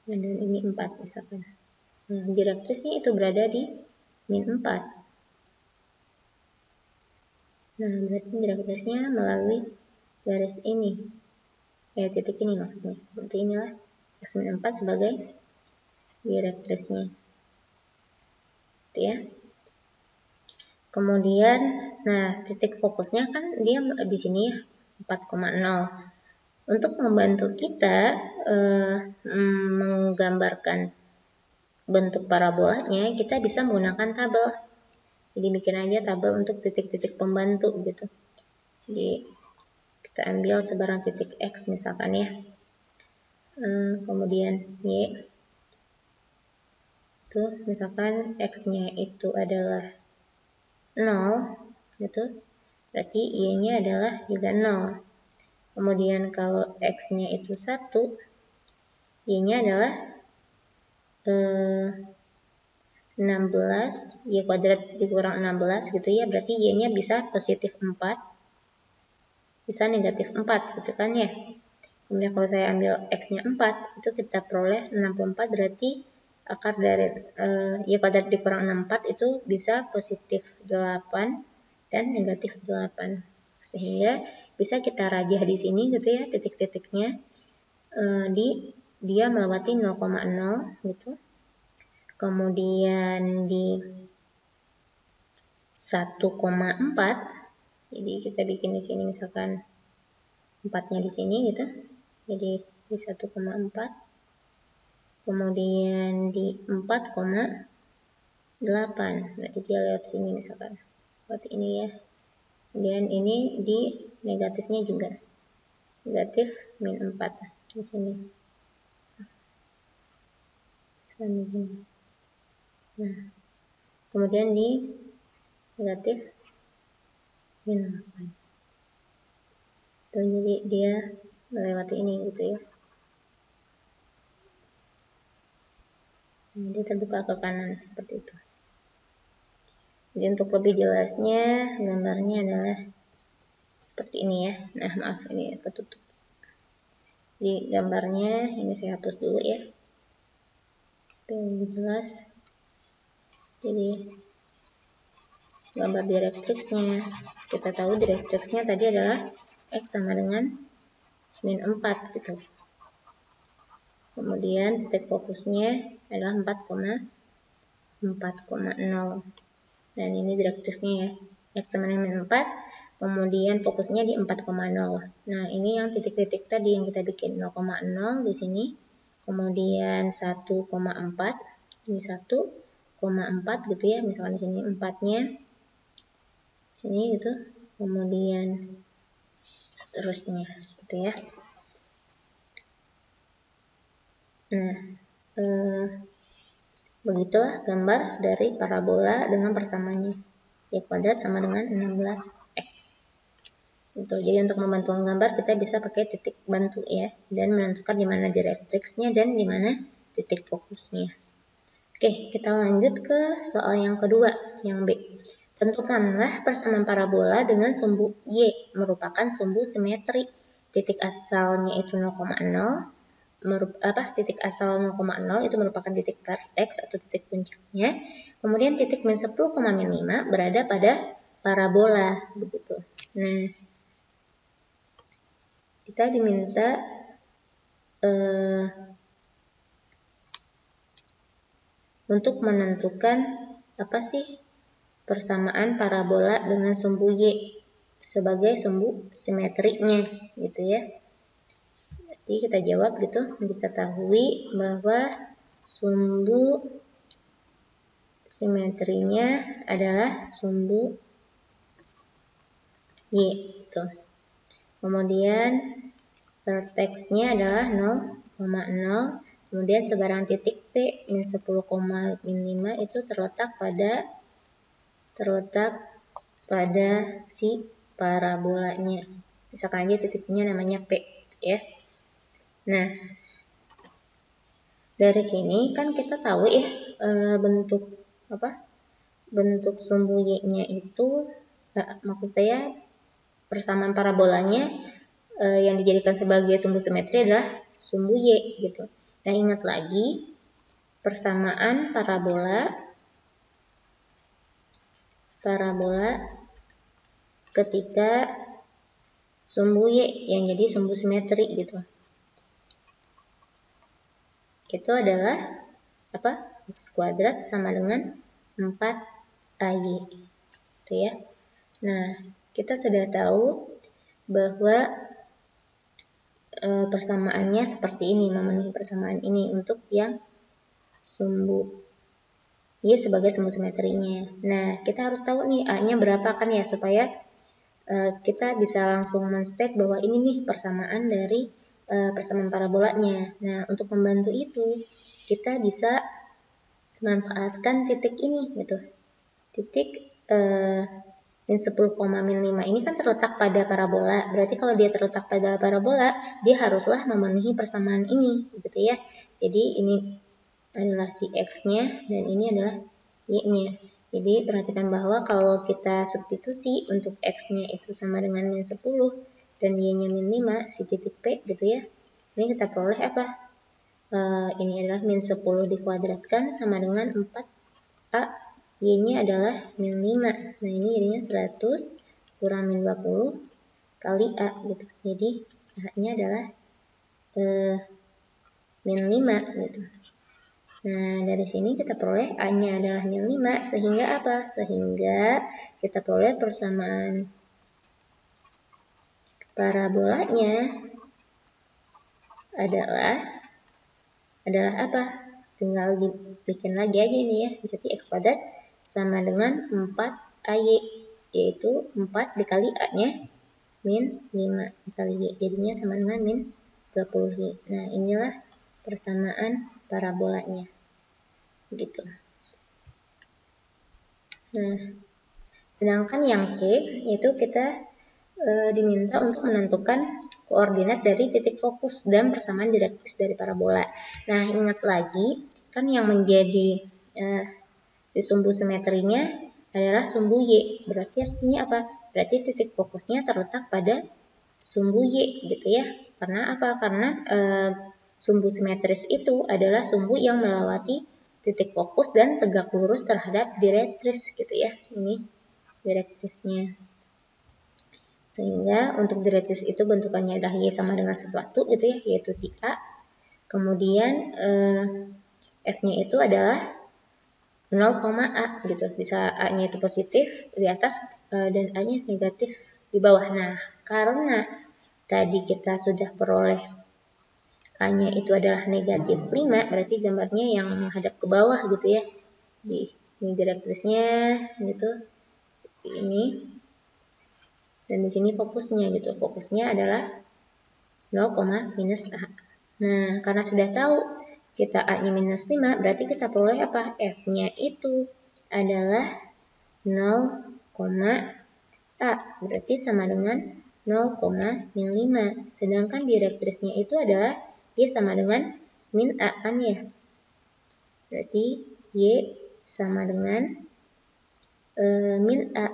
Dan ini 4 misalkan. Nah, direktrisnya itu berada di min 4. Nah, berarti direktrisnya melalui garis ini. Titik ini maksudnya. Berarti inilah X min 4 sebagai direktrisnya. Gitu ya. Kemudian, nah titik fokusnya kan dia di sini ya, 4,0. Untuk membantu kita menggambarkan bentuk parabolanya, kita bisa menggunakan tabel. Jadi bikin aja tabel untuk titik-titik pembantu gitu. Jadi kita ambil sebarang titik X misalkan ya. Kemudian Y. Itu misalkan X-nya itu adalah 0 gitu. Berarti Y-nya adalah juga 0. Kemudian kalau X-nya itu 1, Y-nya adalah 16, Y kuadrat dikurang 16 gitu ya, berarti Y-nya bisa positif 4, bisa negatif 4 gitu kan ya. Kemudian kalau saya ambil X-nya 4, itu kita peroleh 64, berarti akar dari Y kuadrat dikurang 64 itu bisa positif 8 dan negatif 8. Sehingga bisa kita rajah di sini gitu ya, titik-titiknya dia melewati 0,0 gitu. Kemudian di 1,4, jadi kita bikin di sini misalkan 4-nya di sini gitu. Jadi di 1,4. Kemudian di 4,8, berarti dia lewat sini misalkan. Berarti ini ya. Kemudian ini di negatifnya juga. Negatif min 4 di sini. Nah, kemudian di negatif min 8. Jadi dia melewati ini gitu ya. Dia terbuka ke kanan seperti itu. Jadi untuk lebih jelasnya gambarnya adalah seperti ini ya. Nah maaf ini ketutup. Di gambarnya ini saya hapus dulu ya. Supaya lebih jelas. Jadi gambar direktriksnya. Kita tahu direktriksnya tadi adalah X sama dengan min 4 gitu. Kemudian titik fokusnya adalah 4,0. Dan ini direktriksnya ya, X sama dengan min 4, kemudian fokusnya di 4,0. Nah ini yang titik-titik tadi yang kita bikin, 0,0 di sini, kemudian 1,4, ini 1,4 gitu ya, misalkan di sini 4-nya sini gitu, kemudian seterusnya gitu ya. Nah begitulah gambar dari parabola dengan persamaannya. Y kuadrat sama dengan 16X. Itu. Jadi untuk membantu menggambar kita bisa pakai titik bantu ya, dan menentukan di mana direktriksnya dan di mana titik fokusnya. Oke, kita lanjut ke soal yang kedua, yang B. Tentukanlah persamaan parabola dengan sumbu Y merupakan sumbu simetri. Titik asalnya itu 0,0. Titik asal 0,0 itu merupakan titik vertex atau titik puncaknya. Kemudian titik min 10,5 berada pada parabola begitu. Nah, kita diminta untuk menentukan apa sih persamaan parabola dengan sumbu Y sebagai sumbu simetrinya gitu ya. Jadi kita jawab gitu, diketahui bahwa sumbu simetrinya adalah sumbu Y gitu. Kemudian vertexnya adalah 0,0, kemudian sebarang titik P min 10,5 itu terletak pada si parabolanya. Misalkan aja titiknya namanya P ya. Nah, dari sini kan kita tahu ya bentuk sumbu Y-nya itu, maksud saya persamaan parabolanya yang dijadikan sebagai sumbu simetri adalah sumbu Y gitu. Nah, ingat lagi persamaan parabola ketika sumbu Y yang jadi sumbu simetri gitu. Itu adalah X kuadrat sama dengan 4AY gitu ya. Nah, kita sudah tahu bahwa persamaannya seperti ini, memenuhi persamaan ini untuk yang sumbu Y sebagai sumbu simetrinya. Nah, kita harus tahu nih A-nya berapa kan ya, supaya kita bisa langsung men-state bahwa ini nih persamaan dari persamaan parabolanya. Nah, untuk membantu itu kita bisa manfaatkan titik ini gitu. Titik min 10, min 5 ini kan terletak pada parabola. Berarti kalau dia terletak pada parabola, dia haruslah memenuhi persamaan ini, gitu ya. Jadi ini adalah si X-nya dan ini adalah Y-nya. Jadi perhatikan bahwa kalau kita substitusi untuk X-nya itu sama dengan min 10 dan Y-nya min 5, si titik P gitu ya. Ini kita peroleh apa? Ini adalah min 10 dikuadratkan sama dengan 4A. Y-nya adalah min 5. Nah, ini jadinya 100 kurang min 20 kali A gitu. Jadi A-nya adalah min 5 gitu. Nah, dari sini kita peroleh A-nya adalah min 5 sehingga apa? Sehingga kita peroleh persamaan parabolanya adalah apa? Tinggal dibikin lagi aja ini ya. Berarti X kuadrat sama dengan 4AY, yaitu 4 dikali A-nya min 5 dikali Y, jadinya sama dengan min 20Y. Nah, inilah persamaan parabolanya. Gitu. Nah, sedangkan yang C, itu kita diminta untuk menentukan koordinat dari titik fokus dan persamaan direktris dari parabola. Nah, ingat lagi, kan yang menjadi si sumbu simetrinya adalah sumbu Y. Berarti artinya apa? Berarti titik fokusnya terletak pada sumbu Y gitu ya. Karena apa? Karena sumbu simetris itu adalah sumbu yang melewati titik fokus dan tegak lurus terhadap direktris gitu ya. Ini direktrisnya. Sehingga untuk direktris itu bentukannya adalah Y sama dengan sesuatu gitu ya, yaitu si A. Kemudian F-nya itu adalah 0,A gitu, bisa A-nya itu positif di atas dan A-nya negatif di bawah. Nah, karena tadi kita sudah peroleh A-nya itu adalah negatif 5, berarti gambarnya yang menghadap ke bawah gitu ya. Ini direktrisnya gitu, seperti ini. Dan di sini fokusnya gitu, fokusnya adalah 0, minus A. Nah, karena sudah tahu kita A-nya minus 5, berarti kita peroleh apa? F-nya itu adalah 0,A, berarti sama dengan 0,min 5. Sedangkan direktrisnya itu adalah Y sama dengan min A kan ya. Berarti Y sama dengan min A,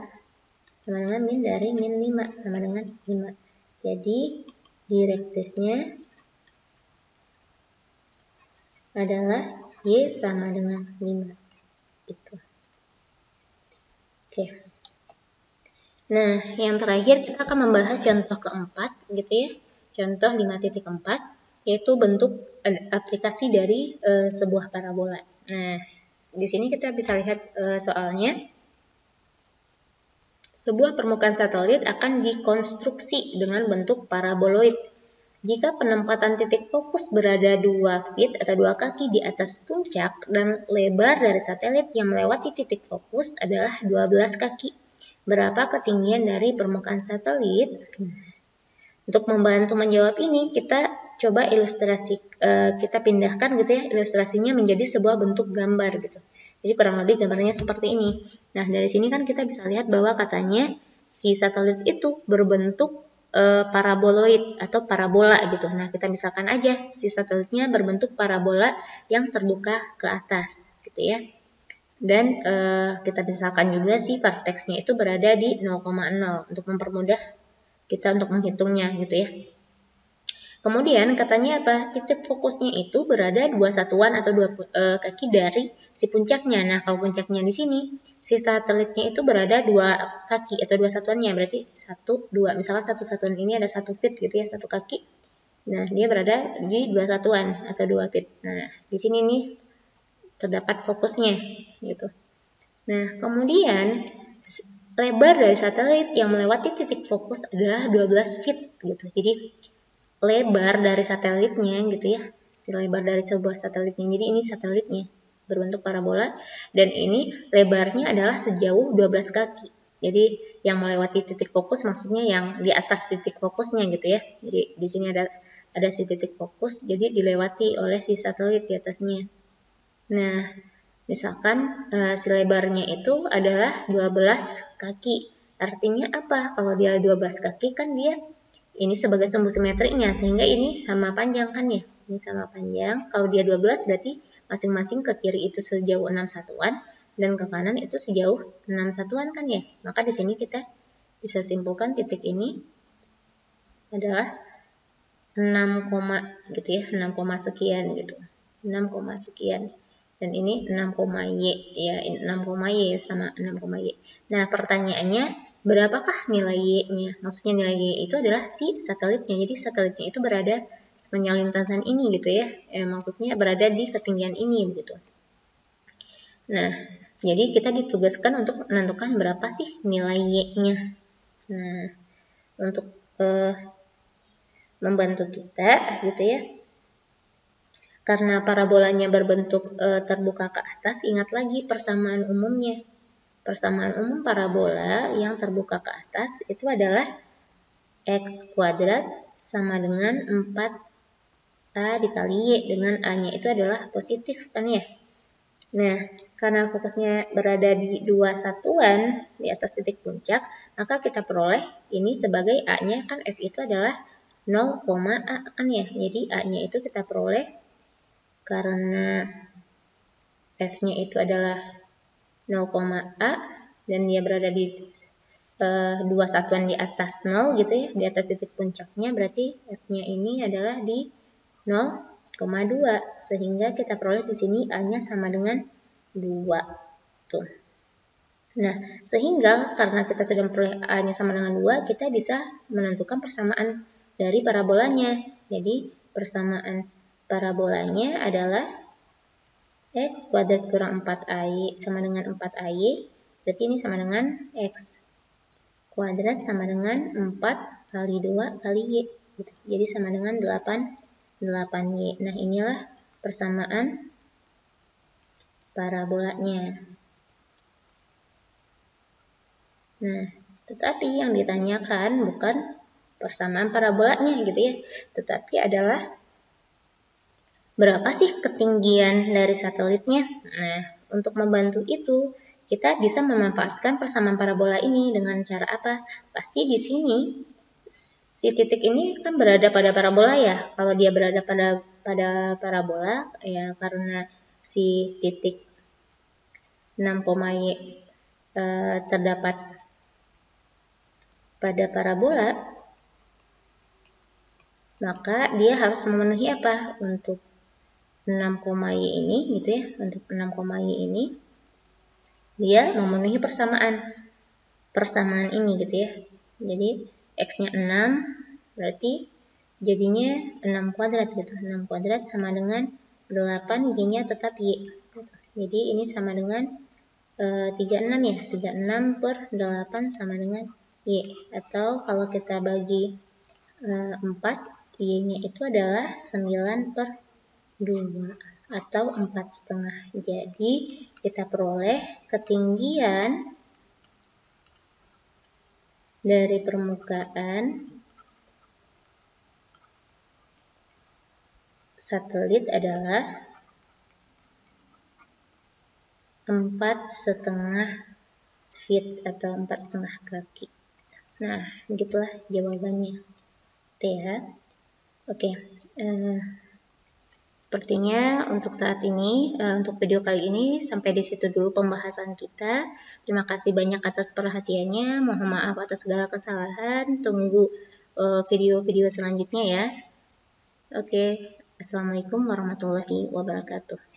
sama dengan min dari min 5, sama dengan 5. Jadi direktrisnya adalah Y sama dengan 5. Itu. Oke. Nah, yang terakhir kita akan membahas contoh keempat gitu ya. Contoh 5.4 yaitu bentuk aplikasi dari sebuah parabola. Nah, di sini kita bisa lihat soalnya. Sebuah permukaan satelit akan dikonstruksi dengan bentuk paraboloid. Jika penempatan titik fokus berada 2 feet atau 2 kaki di atas puncak dan lebar dari satelit yang melewati titik fokus adalah 12 kaki. Berapa ketinggian dari permukaan satelit? Untuk membantu menjawab ini, kita coba kita pindahkan gitu ya, ilustrasinya menjadi sebuah bentuk gambar gitu. Jadi kurang lebih gambarnya seperti ini. Nah, dari sini kan kita bisa lihat bahwa katanya si satelit itu berbentuk paraboloid atau parabola gitu. Nah, kita misalkan aja si satelitnya berbentuk parabola yang terbuka ke atas gitu ya. Dan kita misalkan juga si vertexnya itu berada di 0,0 untuk mempermudah kita untuk menghitungnya gitu ya. Kemudian katanya apa? Titik fokusnya itu berada 2 satuan atau 2 kaki dari si puncaknya. Nah, kalau puncaknya di sini, si satelitnya itu berada 2 kaki atau 2 satuannya. Berarti 1, 2. Misalnya satu satuan ini ada 1 feet gitu ya, 1 kaki. Nah, dia berada di 2 satuan atau 2 feet. Nah, di sini nih terdapat fokusnya gitu. Nah, kemudian lebar dari satelit yang melewati titik fokus adalah 12 feet gitu. Jadi lebar dari satelitnya gitu ya, si lebar dari sebuah satelitnya. Jadi ini satelitnya berbentuk parabola dan ini lebarnya adalah sejauh 12 kaki. Jadi yang melewati titik fokus maksudnya yang di atas titik fokusnya gitu ya. Jadi di sini ada si titik fokus, jadi dilewati oleh si satelit di atasnya. Nah, misalkan si lebarnya itu adalah 12 kaki. Artinya apa? Kalau dia 12 kaki kan dia ini sebagai sumbu simetriknya, sehingga ini sama panjang kan ya. Ini sama panjang. Kalau dia 12 berarti masing-masing ke kiri itu sejauh 6 satuan dan ke kanan itu sejauh 6 satuan kan ya. Maka di sini kita bisa simpulkan titik ini adalah 6, gitu ya, 6, sekian gitu. 6, sekian. Dan ini 6, y ya, 6, y sama 6, y. Nah, pertanyaannya berapakah nilai y-nya? Maksudnya nilai y itu adalah si satelitnya. Jadi satelitnya itu berada sepanjang lintasan ini gitu ya. Maksudnya berada di ketinggian ini begitu. Nah, jadi kita ditugaskan untuk menentukan berapa sih nilai y-nya. Nah, untuk membantu kita gitu ya. Karena parabolanya berbentuk terbuka ke atas, ingat lagi persamaan umumnya. Persamaan umum parabola yang terbuka ke atas itu adalah x kuadrat sama dengan 4a dikali y, dengan a-nya itu adalah positif kan ya. Nah, karena fokusnya berada di dua satuan di atas titik puncak, maka kita peroleh ini sebagai a-nya kan f itu adalah 0, a kan ya. Jadi a-nya itu kita peroleh karena f-nya itu adalah 0, a dan dia berada di dua satuan di atas 0 gitu ya, di atas titik puncaknya, berarti f-nya ini adalah di 0,2, sehingga kita peroleh di sini a-nya sama dengan 2 tuh. Nah, sehingga karena kita sudah memperoleh a-nya sama dengan 2, kita bisa menentukan persamaan dari parabolanya. Jadi persamaan parabolanya adalah x kuadrat kurang 4ay sama dengan 4ay, berarti ini sama dengan x kuadrat sama dengan 4 kali 2 kali y. Gitu. Jadi sama dengan 8y. Nah, inilah persamaan parabolanya. Nah, tetapi yang ditanyakan bukan persamaan parabolanya gitu ya, tetapi adalah berapa sih ketinggian dari satelitnya. Nah, untuk membantu itu, kita bisa memanfaatkan persamaan parabola ini dengan cara apa? Pasti di sini si titik ini kan berada pada parabola ya. Kalau dia berada pada parabola ya, karena si titik 6, y terdapat pada parabola, maka dia harus memenuhi apa? Untuk 6, y ini gitu ya. Untuk 6, y ini dia memenuhi persamaan ini gitu ya. Jadi x-nya 6 berarti jadinya 6 kuadrat gitu. 6 kuadrat sama dengan 8, y-nya tetap y. Jadi ini sama dengan 36 ya. 36 per 8 sama dengan y. Atau kalau kita bagi 4, y-nya itu adalah 9 per 2 atau 4,5. Jadi kita peroleh ketinggian dari permukaan satelit adalah 4,5 feet atau 4,5 kaki. Nah, begitulah jawabannya. Itu ya. Oke. Sepertinya untuk saat ini, untuk video kali ini sampai di situ dulu pembahasan kita. Terima kasih banyak atas perhatiannya. Mohon maaf atas segala kesalahan. Tunggu video-video selanjutnya ya. Oke, Assalamualaikum warahmatullahi wabarakatuh.